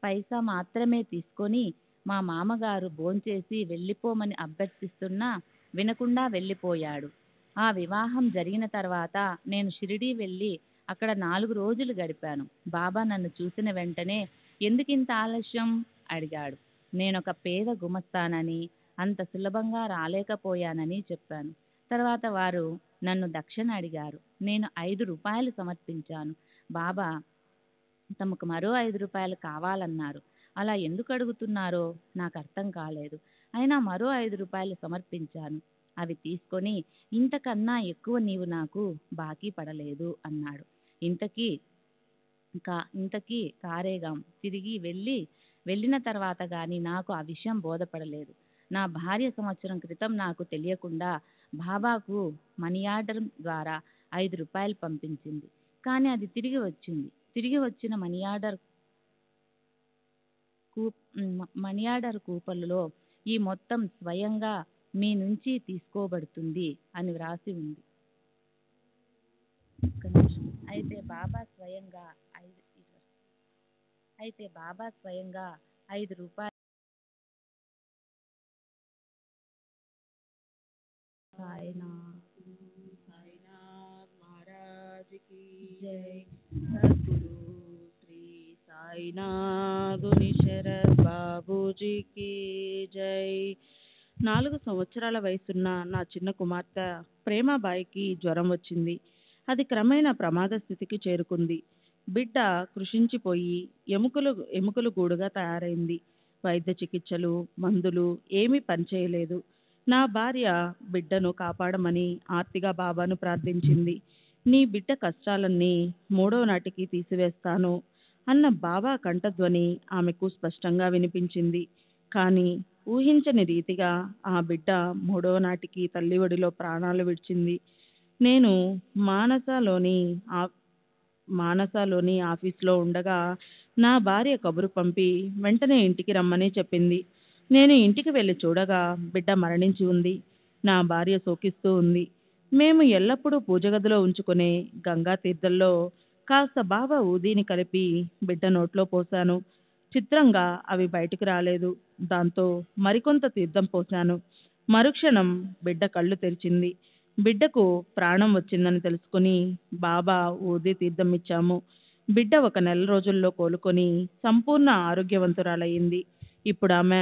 పైసా మాత్రమే తీసుకొని మా మామగారు భోంచేసి వెళ్ళిపోమని అభ్యర్థిస్తున్నా వినకుండా వెళ్ళిపోయాడు. ఆ వివాహం జరిగిన తర్వాత నేను షిరిడీ వెళ్ళి అక్కడ 4 రోజులు గడిపాను. బాబా నన్ను చూసిన వెంటనే ఎందుకింత ఆలస్యం అడిగాడు. నేనొక పేద గుమస్తానని అంత సులభంగా రాలేకపోయానని చెప్పాను. తర్వాత వారు నన్ను దక్షిణ అడిగారు. నేను 5 రూపాయలు సమర్పించాను. బాబా తమకు మరో 5 రూపాయలు కావాలన్నారు. అలా ఎందుకు అడుగుతున్నారో నాకు అర్థం కాలేదు. అయినా మరో 5 రూపాయలు సమర్పించాను. అవి తీసుకొని ఇంతకన్నా ఎక్కువ నీవు నాకు బాకీ పడలేదు అన్నాడు. ఇంతకీ కారేగాం తిరిగి వెళ్ళిన తర్వాత గాని నాకు ఆ విషయం బోధపడలేదు. నా భార్య సంవత్సరం క్రితం నాకు తెలియకుండా బాబాకు మనీ ఆర్డర్ ద్వారా 5 రూపాయలు పంపించింది. కానీ అది తిరిగి వచ్చింది. తిరిగి వచ్చిన మనీ ఆర్డర్ కూపన్లో ఈ మొత్తం స్వయంగా మీ నుంచి తీసుకోబడుతుంది అని వ్రాసి ఉంది. అయితే బాబా స్వయంగా 5 రూపాయలు సాయినాథ్ మహారాజ్ కి జై. సద్గురు శ్రీ సాయినాథుని శరత్ బాబూజీకి జై. 4 సంవత్సరాల వయసున్న నా చిన్న కుమార్తె ప్రేమాబాయికి జ్వరం వచ్చింది. అది క్రమేణా ప్రమాద స్థితికి చేరుకుంది. బిడ్డ కృషించిపోయి ఎముకలు గూడుగా తయారైంది. వైద్య చికిత్సలు, మందులు ఏమీ పనిచేయలేదు. నా భార్య బిడ్డను కాపాడమని ఆర్తిగా బాబాను ప్రార్థించింది. నీ బిడ్డ కష్టాలన్నీ 3వ నాటికి తీసివేస్తాను అన్న బాబా కంఠధ్వని ఆమెకు స్పష్టంగా వినిపించింది. కానీ ఊహించని రీతిగా ఆ బిడ్డ 3వ నాటికి తల్లి ఒడిలో ప్రాణాలు విడిచింది. నేను మానసలోని ఆఫీస్లో ఉండగా నా భార్య కబురు పంపి వెంటనే ఇంటికి రమ్మని చెప్పింది. నేను ఇంటికి వెళ్ళి చూడగా బిడ్డ మరణించి ఉంది. నా భార్య శోకిస్తూ ఉంది. మేము ఎల్లప్పుడూ పూజ గదిలో ఉంచుకునే గంగా తీర్థంలో కాస్త బాబా ఊదీని కలిపి బిడ్డ నోట్లో పోశాను. చిత్రంగా అవి బయటికి రాలేదు. దాంతో మరికొంత తీర్థం పోశాను. మరుక్షణం బిడ్డ కళ్ళు తెరిచింది. బిడ్డకు ప్రాణం వచ్చిందని తెలుసుకుని బాబా ఊది తీర్థం ఇచ్చాము. బిడ్డ 1 నెల రోజుల్లో కోలుకొని సంపూర్ణ ఆరోగ్యవంతురాలయ్యింది. ఇప్పుడు ఆమె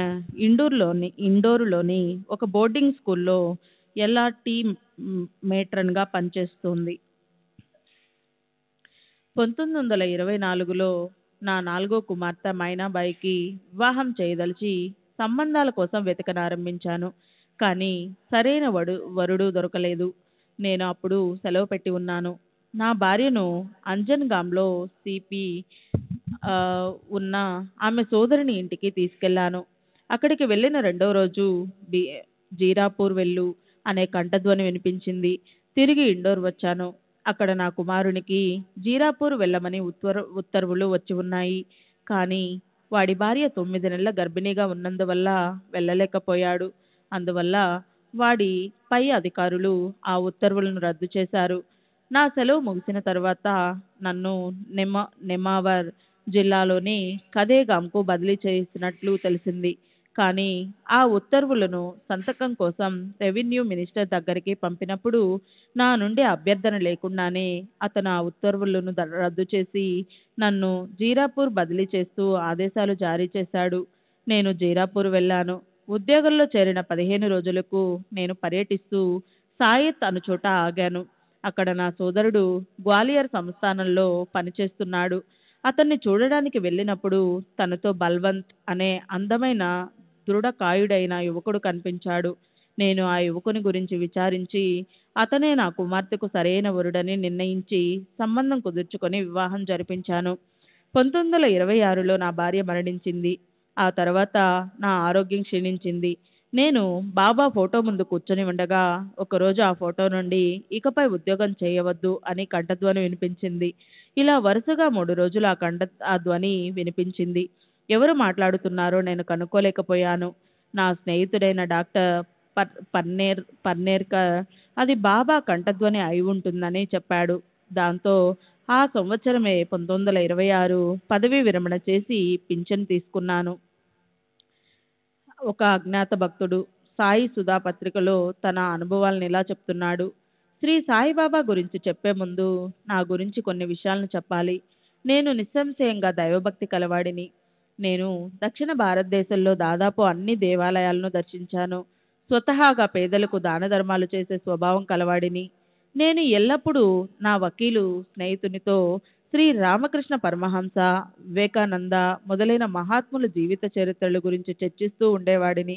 ఇండోరులోని ఒక బోర్డింగ్ స్కూల్లో LRT మేట్రన్గా పనిచేస్తుంది. 1924లో నా 4వ కుమార్తె మైనాబాయికి వివాహం చేయదలిచి సంబంధాల కోసం వెతకనారంభించాను. కానీ సరైన వరుడు దొరకలేదు. నేను అప్పుడు సెలవు పెట్టి ఉన్నాను. నా భార్యను అంజన్గాంలో సిపి ఉన్న ఆమె సోదరుని ఇంటికి తీసుకెళ్లాను. అక్కడికి వెళ్ళిన 2వ రోజు జీరాపూర్ వెళ్ళు అనే కంఠధ్వని వినిపించింది. తిరిగి ఇండోర్ వచ్చాను. అక్కడ నా కుమారునికి జీరాపూర్ వెళ్ళమని ఉత్తర్వులు వచ్చి ఉన్నాయి. కానీ వాడి భార్య 9 నెలల గర్భిణిగా ఉన్నందువల్ల వెళ్ళలేకపోయాడు. అందువల్ల వాడి పై అధికారులు ఆ ఉత్తర్వులను రద్దు చేశారు. నా సెలవు ముగిసిన తర్వాత నన్ను నెమావర్ జిల్లాలోని కదేగాంకు బదిలీ చేసినట్లు తెలిసింది. కానీ ఆ ఉత్తర్వులను సంతకం కోసం రెవెన్యూ మినిస్టర్ దగ్గరికి పంపినప్పుడు నా నుండి అభ్యర్థన లేకుండానే అతను ఆ ఉత్తర్వులను రద్దు చేసి నన్ను జీరాపూర్ బదిలీ చేస్తూ ఆదేశాలు జారీ చేశాడు. నేను జీరాపూర్ వెళ్ళాను. ఉద్యోగంలో చేరిన 15 రోజులకు నేను పర్యటిస్తూ సాయత్ అను చోట ఆగాను. అక్కడ నా సోదరుడు గ్వాలియర్ సంస్థానంలో పనిచేస్తున్నాడు. అతన్ని చూడడానికి వెళ్ళినప్పుడు తనతో బల్వంత్ అనే అందమైన దృఢకాయుడైన యువకుడు కనిపించాడు. నేను ఆ యువకుని గురించి విచారించి అతనే నా కుమార్తెకు సరైన వరుడని నిర్ణయించి సంబంధం కుదుర్చుకొని వివాహం జరిపించాను. 1926లో నా భార్య మరణించింది. ఆ తర్వాత నా ఆరోగ్యం క్షీణించింది. నేను బాబా ఫోటో ముందు కూర్చొని ఉండగా ఒకరోజు ఆ ఫోటో నుండి ఇకపై ఉద్యోగం చేయవద్దు అని కంఠధ్వని వినిపించింది. ఇలా వరుసగా 3 రోజులు ఆ ధ్వని వినిపించింది. ఎవరు మాట్లాడుతున్నారో నేను కనుక్కోలేకపోయాను. నా స్నేహితుడైన డాక్టర్ పన్నేర్కర్ అది బాబా కంఠధ్వని అయి ఉంటుందని చెప్పాడు. దాంతో ఆ సంవత్సరమే 1926 పదవీ విరమణ చేసి పింఛన్ తీసుకున్నాను. ఒక అజ్ఞాత భక్తుడు సాయి సుధా పత్రికలో తన అనుభవాలను ఇలా చెప్తున్నాడు. శ్రీ సాయిబాబా గురించి చెప్పే ముందు నా గురించి కొన్ని విషయాలను చెప్పాలి. నేను నిస్సంశయంగా దైవభక్తి కలవాడిని. నేను దక్షిణ భారతదేశంలో దాదాపు అన్ని దేవాలయాలను దర్శించాను. స్వతహాగా పేదలకు దాన ధర్మాలు చేసే స్వభావం కలవాడిని. నేను ఎల్లప్పుడూ నా వకీలు స్నేహితునితో శ్రీ రామకృష్ణ పరమహంస, వివేకానంద మొదలైన మహాత్ముల జీవిత చరిత్రల గురించి చర్చిస్తూ ఉండేవాడిని.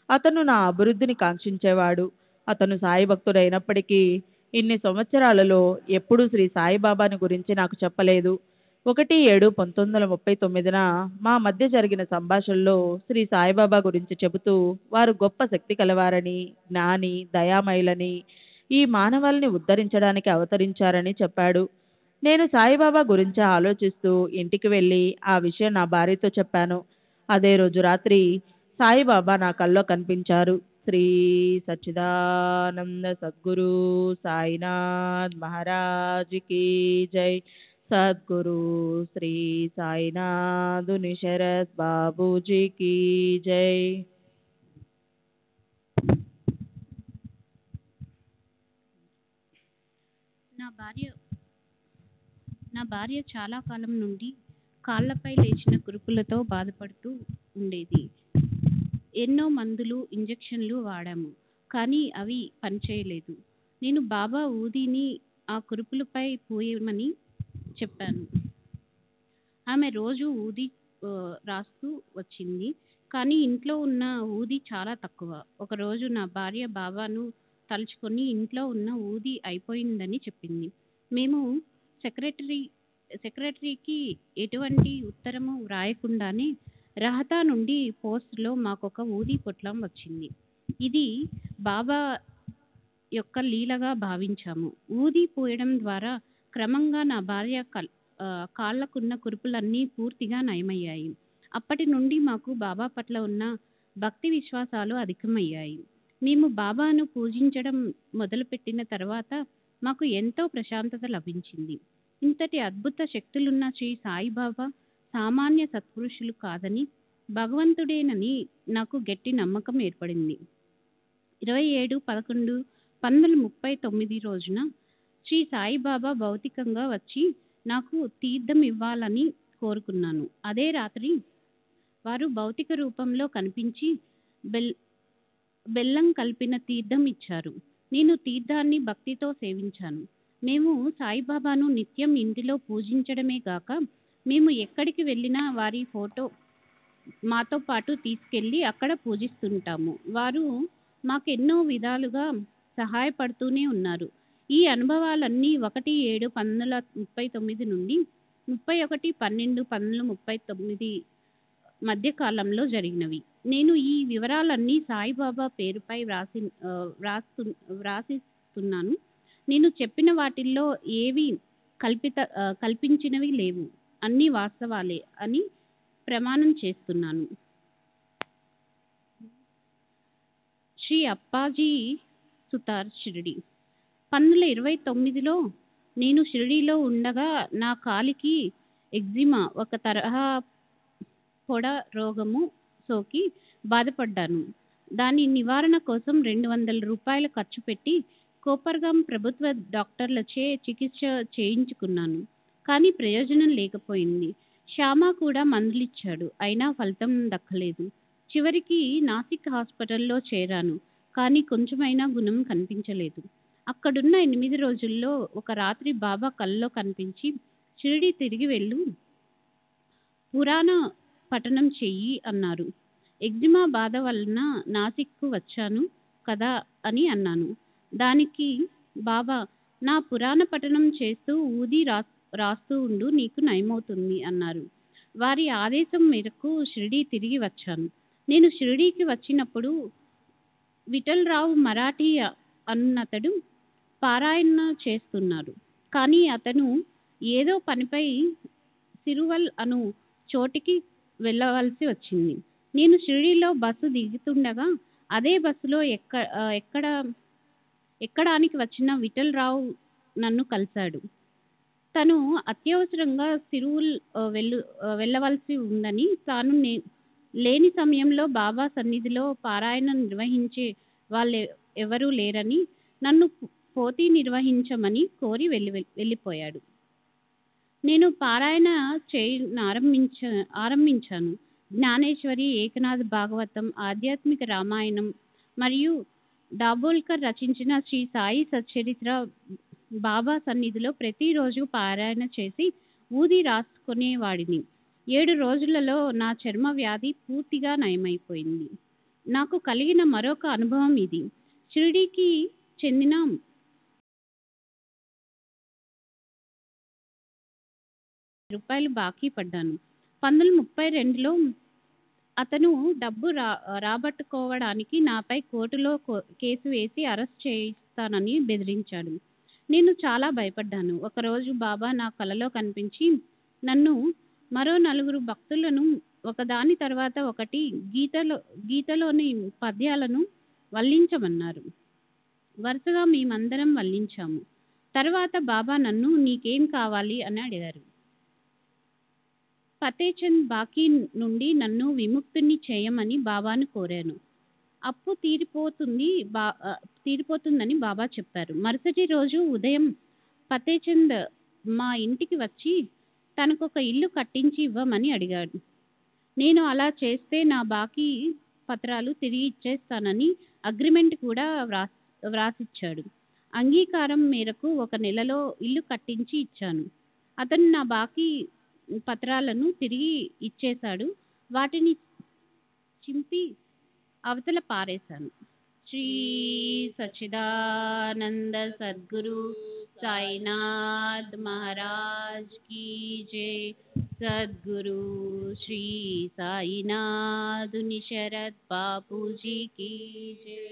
అతను నా అభివృద్ధిని కాంక్షించేవాడు. అతను సాయి భక్తుడైనప్పటికీ ఇన్ని సంవత్సరాలలో ఎప్పుడూ శ్రీ సాయిబాబాని గురించి నాకు చెప్పలేదు. 1/7/1939 మా మధ్య జరిగిన సంభాషణలో శ్రీ సాయిబాబా గురించి చెబుతూ వారు గొప్ప శక్తి కలవారని, జ్ఞాని, దయామయులని, ఈ మానవాళిని ఉద్ధరించడానికి అవతరించారని చెప్పాడు. నేను సాయిబాబా గురించి ఆలోచిస్తూ ఇంటికి వెళ్ళి ఆ విషయం నా భార్యతో చెప్పాను. అదే రోజు రాత్రి సాయిబాబా నా కల్లో కనిపించారు. శ్రీ సచ్చిదానంద సద్గురు సాయినాథ్ మహారాజ్ కీ జై. సద్గురు శ్రీ సాయినాథుని శరత్ బాబూజీ కీ జై. నా భార్య చాలా కాలం నుండి కాళ్ళపై లేచిన కురుపులతో బాధపడుతూ ఉండేది. ఎన్నో మందులు, ఇంజెక్షన్లు వాడాము, కానీ అవి పనిచేయలేదు. నేను బాబా ఊదిని ఆ కురుపులపై పోయమని చెప్పాను. ఆమె రోజు ఊది రాస్తూ వచ్చింది, కానీ ఇంట్లో ఉన్న ఊది చాలా తక్కువ. ఒకరోజు నా భార్య బాబాను తలుచుకొని ఇంట్లో ఉన్న ఊది అయిపోయిందని చెప్పింది. మేము సెక్రటరీకి ఎటువంటి ఉత్తరము వ్రాయకుండానే రహతా నుండి పోస్టులో మాకొక ఊది పొట్లం వచ్చింది. ఇది బాబా యొక్క లీలగా భావించాము. ఊది పోయడం ద్వారా క్రమంగా నా భార్య కాళ్ళకున్న కురుపులన్నీ పూర్తిగా నయమయ్యాయి. అప్పటి నుండి మాకు బాబా పట్ల ఉన్న భక్తి విశ్వాసాలు అధికమయ్యాయి. మేము బాబాను పూజించడం మొదలుపెట్టిన తర్వాత మాకు ఎంతో ప్రశాంతత లభించింది. ఇంతటి అద్భుత శక్తులున్న శ్రీ సాయిబాబా సామాన్య సత్పురుషులు కాదని, భగవంతుడేనని నాకు గట్టి నమ్మకం ఏర్పడింది. 27/11/1939 రోజున శ్రీ సాయిబాబా భౌతికంగా వచ్చి నాకు తీర్థం ఇవ్వాలని కోరుకున్నాను. అదే రాత్రి వారు భౌతిక రూపంలో కనిపించి బెల్లం కలిపిన తీర్థం ఇచ్చారు. నేను తీర్థాన్ని భక్తితో సేవించాను. మేము సాయిబాబాను నిత్యం ఇంటిలో పూజించడమే గాక, మేము ఎక్కడికి వెళ్ళినా వారి ఫోటో మాతో పాటు తీసుకెళ్ళి అక్కడ పూజిస్తుంటాము. వారు మాకెన్నో విధాలుగా సహాయపడుతూనే ఉన్నారు. ఈ అనుభవాలన్నీ 1/7/1939 నుండి 31/12/1939 మధ్యకాలంలో జరిగినవి. నేను ఈ వివరాలన్నీ సాయిబాబా పేరుపై వ్రాసిస్తున్నాను. నేను చెప్పిన వాటిల్లో ఏవి కల్పించినవి లేవు, అన్నీ వాస్తవాలే అని ప్రమాణం చేస్తున్నాను. శ్రీ అప్పాజీ సుతార్, షిరిడి. 1929లో నేను షిరిడీలో ఉండగా నా కాలికి ఎగ్జిమా, ఒక తరహా పొడ రోగము సోకి బాధపడ్డాను. దాని నివారణ కోసం 200 రూపాయలు ఖర్చు పెట్టి కోపర్గాం ప్రభుత్వ డాక్టర్లచే చికిత్స చేయించుకున్నాను. కానీ ప్రయోజనం లేకపోయింది. శ్యామ కూడా మందులిచ్చాడు, అయినా ఫలితం దక్కలేదు. చివరికి నాసిక్ హాస్పిటల్లో చేరాను, కానీ కొంచెమైనా గుణం కనిపించలేదు. అక్కడున్న 8 రోజుల్లో ఒక రాత్రి బాబా కల్లో కనిపించి, షిరిడి తిరిగి వెళ్ళు, పురాణ పఠనం చెయ్యి అన్నారు. ఎగ్జిమా బాధ వలన నాసిక్కు వచ్చాను కదా అని అన్నాను. దానికి బాబా, నా పురాణ పఠనం చేస్తూ ఊది రాస్తూ ఉండు, నీకు నయమవుతుంది అన్నారు. వారి ఆదేశం మేరకు షిరిడి తిరిగి వచ్చాను. నేను షిరిడీకి వచ్చినప్పుడు విఠలరావు మరాఠీ అన్నతడు పారాయణ చేస్తున్నారు. కానీ అతను ఏదో పనిపై సిరువల్ అను చోటికి వెళ్ళవలసి వచ్చింది. నేను షిరిడీలో బస్సు దిగుతుండగా అదే బస్సులో ఎక్కడానికి వచ్చిన విఠలరావు నన్ను కలిశాడు. తను అత్యవసరంగా సిరువుల్ వెళ్ళవలసి ఉందని తాను లేని సమయంలో బాబా సన్నిధిలో పారాయణ నిర్వహించే వాళ్ళు ఎవరూ లేరని నన్ను పోటీ నిర్వహించమని కోరి వెళ్ళిపోయాడు. నేను పారాయణ ఆరంభించాను. జ్ఞానేశ్వరి, ఏకనాథ్ భాగవతం, ఆధ్యాత్మిక రామాయణం మరియు దాబోల్కర్ రచించిన శ్రీ సాయి సచ్చరిత్ర బాబా సన్నిధిలో ప్రతిరోజు పారాయణ చేసి ఊది రాసుకునేవాడిని. 7 రోజులలో నా చర్మ వ్యాధి పూర్తిగా నయమైపోయింది. నాకు కలిగిన మరొక అనుభవం ఇది. షిరిడీకి చెందిన రూపాయలు బాకీ పడ్డాను. 1932లో అతను డబ్బు రాబట్టుకోవడానికి నాపై కోర్టులో కేసు వేసి అరెస్ట్ చేయిస్తానని బెదిరించాడు. నేను చాలా భయపడ్డాను. ఒకరోజు బాబా నా కలలో కనిపించి నన్ను మరో 4 భక్తులను ఒకదాని తర్వాత ఒకటి గీతలోని పద్యాలను వల్లించమన్నారు. వరుసగా మేమందరం వల్లించాము. తర్వాత బాబా నన్ను నీకేం కావాలి అని అడిగారు. ఫతేచంద్ బాకీ నుండి నన్ను విముక్తుని చేయమని బాబాను కోరాను. అప్పు తీరిపోతుందని బాబా చెప్పారు. మరుసటి రోజు ఉదయం ఫతేచంద్ మా ఇంటికి వచ్చి తనకొక ఇల్లు కట్టించి ఇవ్వమని అడిగాడు. నేను అలా చేస్తే నా బాకీ పత్రాలు తిరిగి ఇచ్చేస్తానని అగ్రిమెంట్ కూడా వ్రాసిచ్చాడు. అంగీకారం మేరకు 1 నెలలో ఇల్లు కట్టించి ఇచ్చాను. అతను నా బాకీ పత్రాలను తిరిగి ఇచ్చేశాడు. వాటిని చింపి అవతల పారేశాను. శ్రీ సచ్చిదానంద సద్గురు సాయినాథ్ మహారాజ్ కీ జై. సద్గురు శ్రీ సాయినాథుని శరత్ బాపూజీ కీ జై.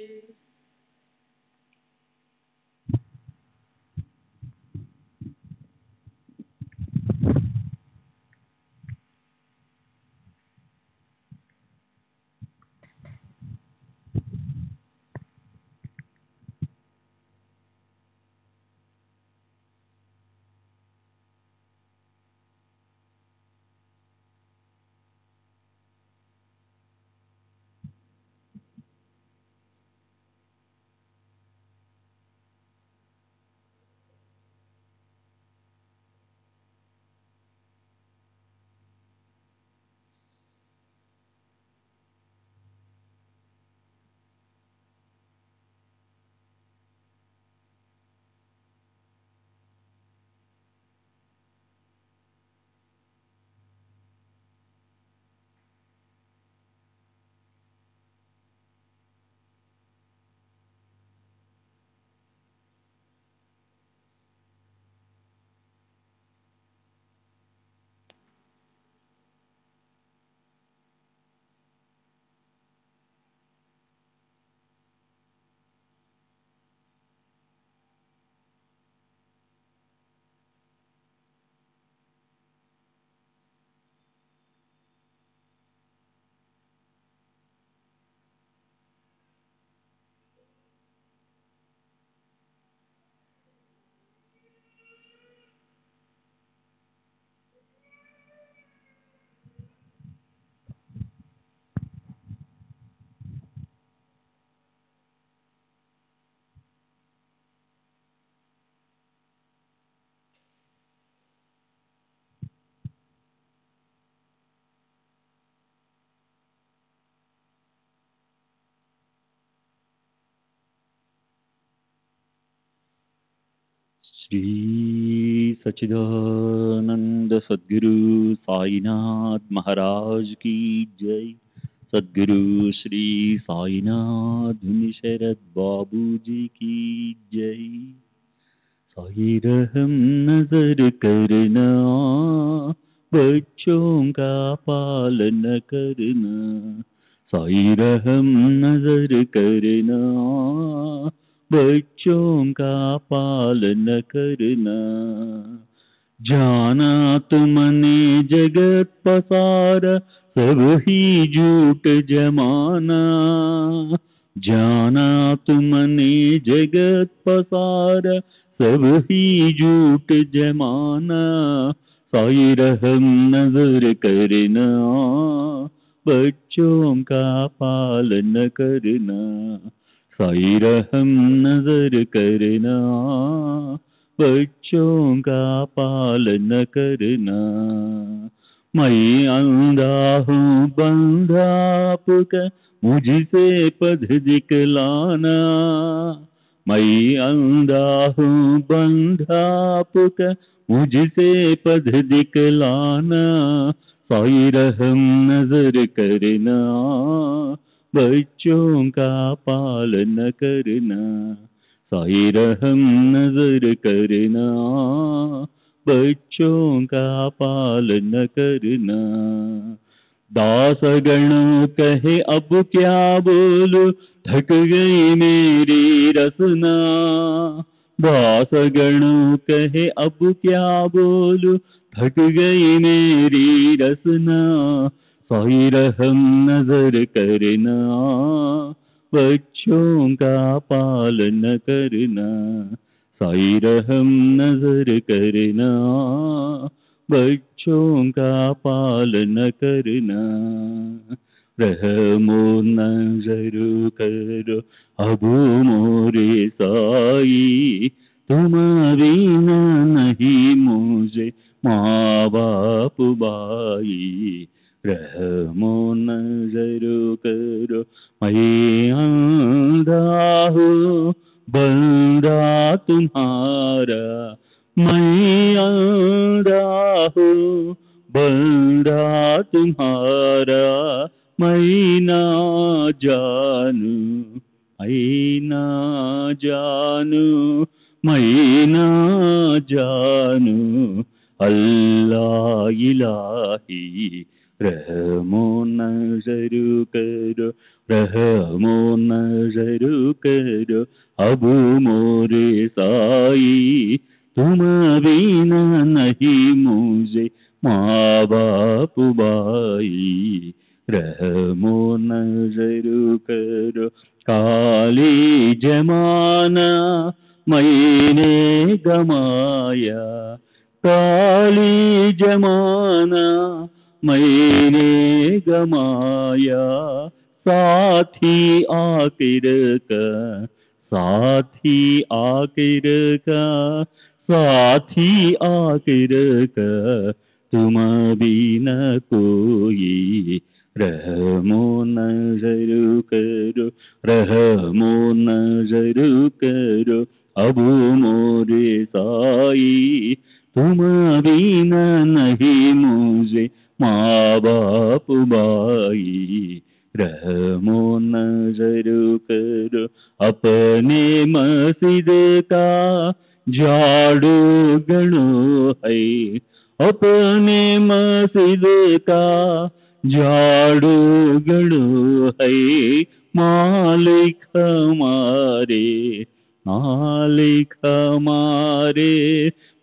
శ్రీ సచ్చిదానంద సద్గురు సాయినాథ్ మహారాజ్ కీ జై. సద్గురు శ్రీ సాయినాథుని శరత్ బాబూజీ की जय. साई रहम नजर करना, बच्चों का पालन करना. साई रहम नजर करना, बच्चों का पालन करना. जाना तुमने जगत पसारा, सब ही झूठ जमाना. जाना तुमने जगत पसारा, सब ही झूठ जमाना, साई रहम नजर करना, बच्चों का पालन करना, साई रहम नजर करना, बच्चों का पालन करना। मैं अंधा हूँ बंधा आपका, मुझसे पथ दिखलाना, मैं अंधा हूँ बंधा आपका, मुझसे पथ दिखलाना, साई रहम नजर करना, बच्चों का पालन करना, साई रहम नजर करना, बच्चों का पालन करना। दासगण कहे अब क्या बोलूं, थक गई मेरी रसना, दासगण कहे अब क्या बोलूं, थक गई मेरी रसना, साई रहम नजर करना, बच्चों का पालन करना, साई रहम नजर करना, बच्चों का पालन करना। रहमो नजर करो अब मोरे साई, तुम बिना नहीं मुझे माँ बाप भाई, रहमो नजर करो मैं अंधा हूँ बंदा तुम्हारा, मैं अंधा हूँ बंदा तुम्हारा, मैं ना जानू, मैं ना जानू, मैं ना जानू, अल्लाह इलाही, रहमो नजर करो, रहमो नजर करो अब मोरे साई, तुम बिना नहीं मुझे माँ बाप भाई, रहमो नजर करो। काली जमाना मैंने गमाया, काली जमाना मैंने गमाया, साथी आखिर का, साथी आखिर का, साथी आखिर का, तुम बिना कोई, रहमो नजर करो, रहमो नजर करो अब मोरे साई, तुम बिना नहीं मुझे माँ बाप भाई, रहमो नजर करो। अपने मस्जिद का झाड़ू गणो है, अपने मस्जिद का झाड़ू गणो है, मालिक हमारे, मालिक हमारे,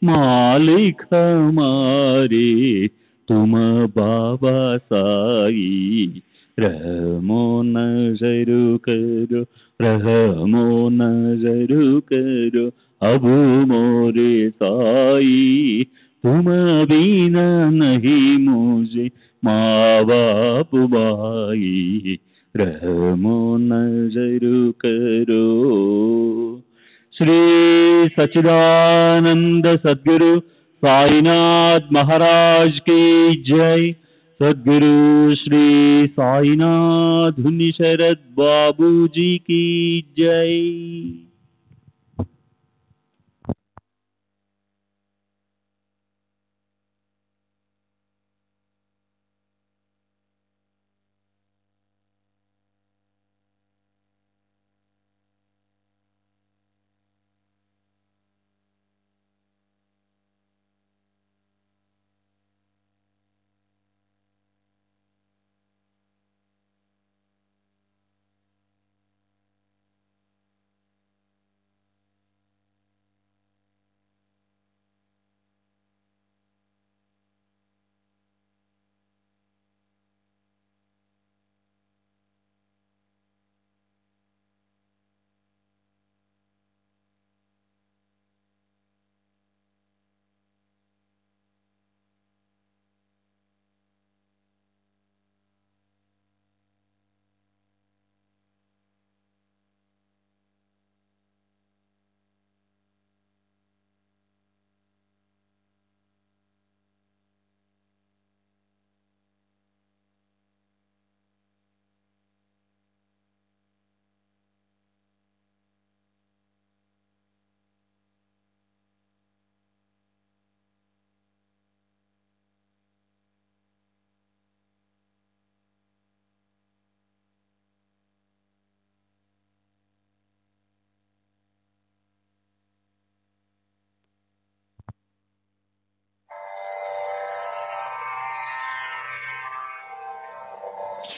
मालिक हमारे, तुम बाबा साई, रहमो नजर करो, रहमो नजर करो अब मोरे साई, तुम बिना नहीं मुझे माँ बाप भाई, रहमो नजर करो। श्री सच्चिदानंद सद्गुरु साईनाथ महाराज की जय। सद्गुरु श्री साईनाथ धुनी शरद बाबू जी की जय।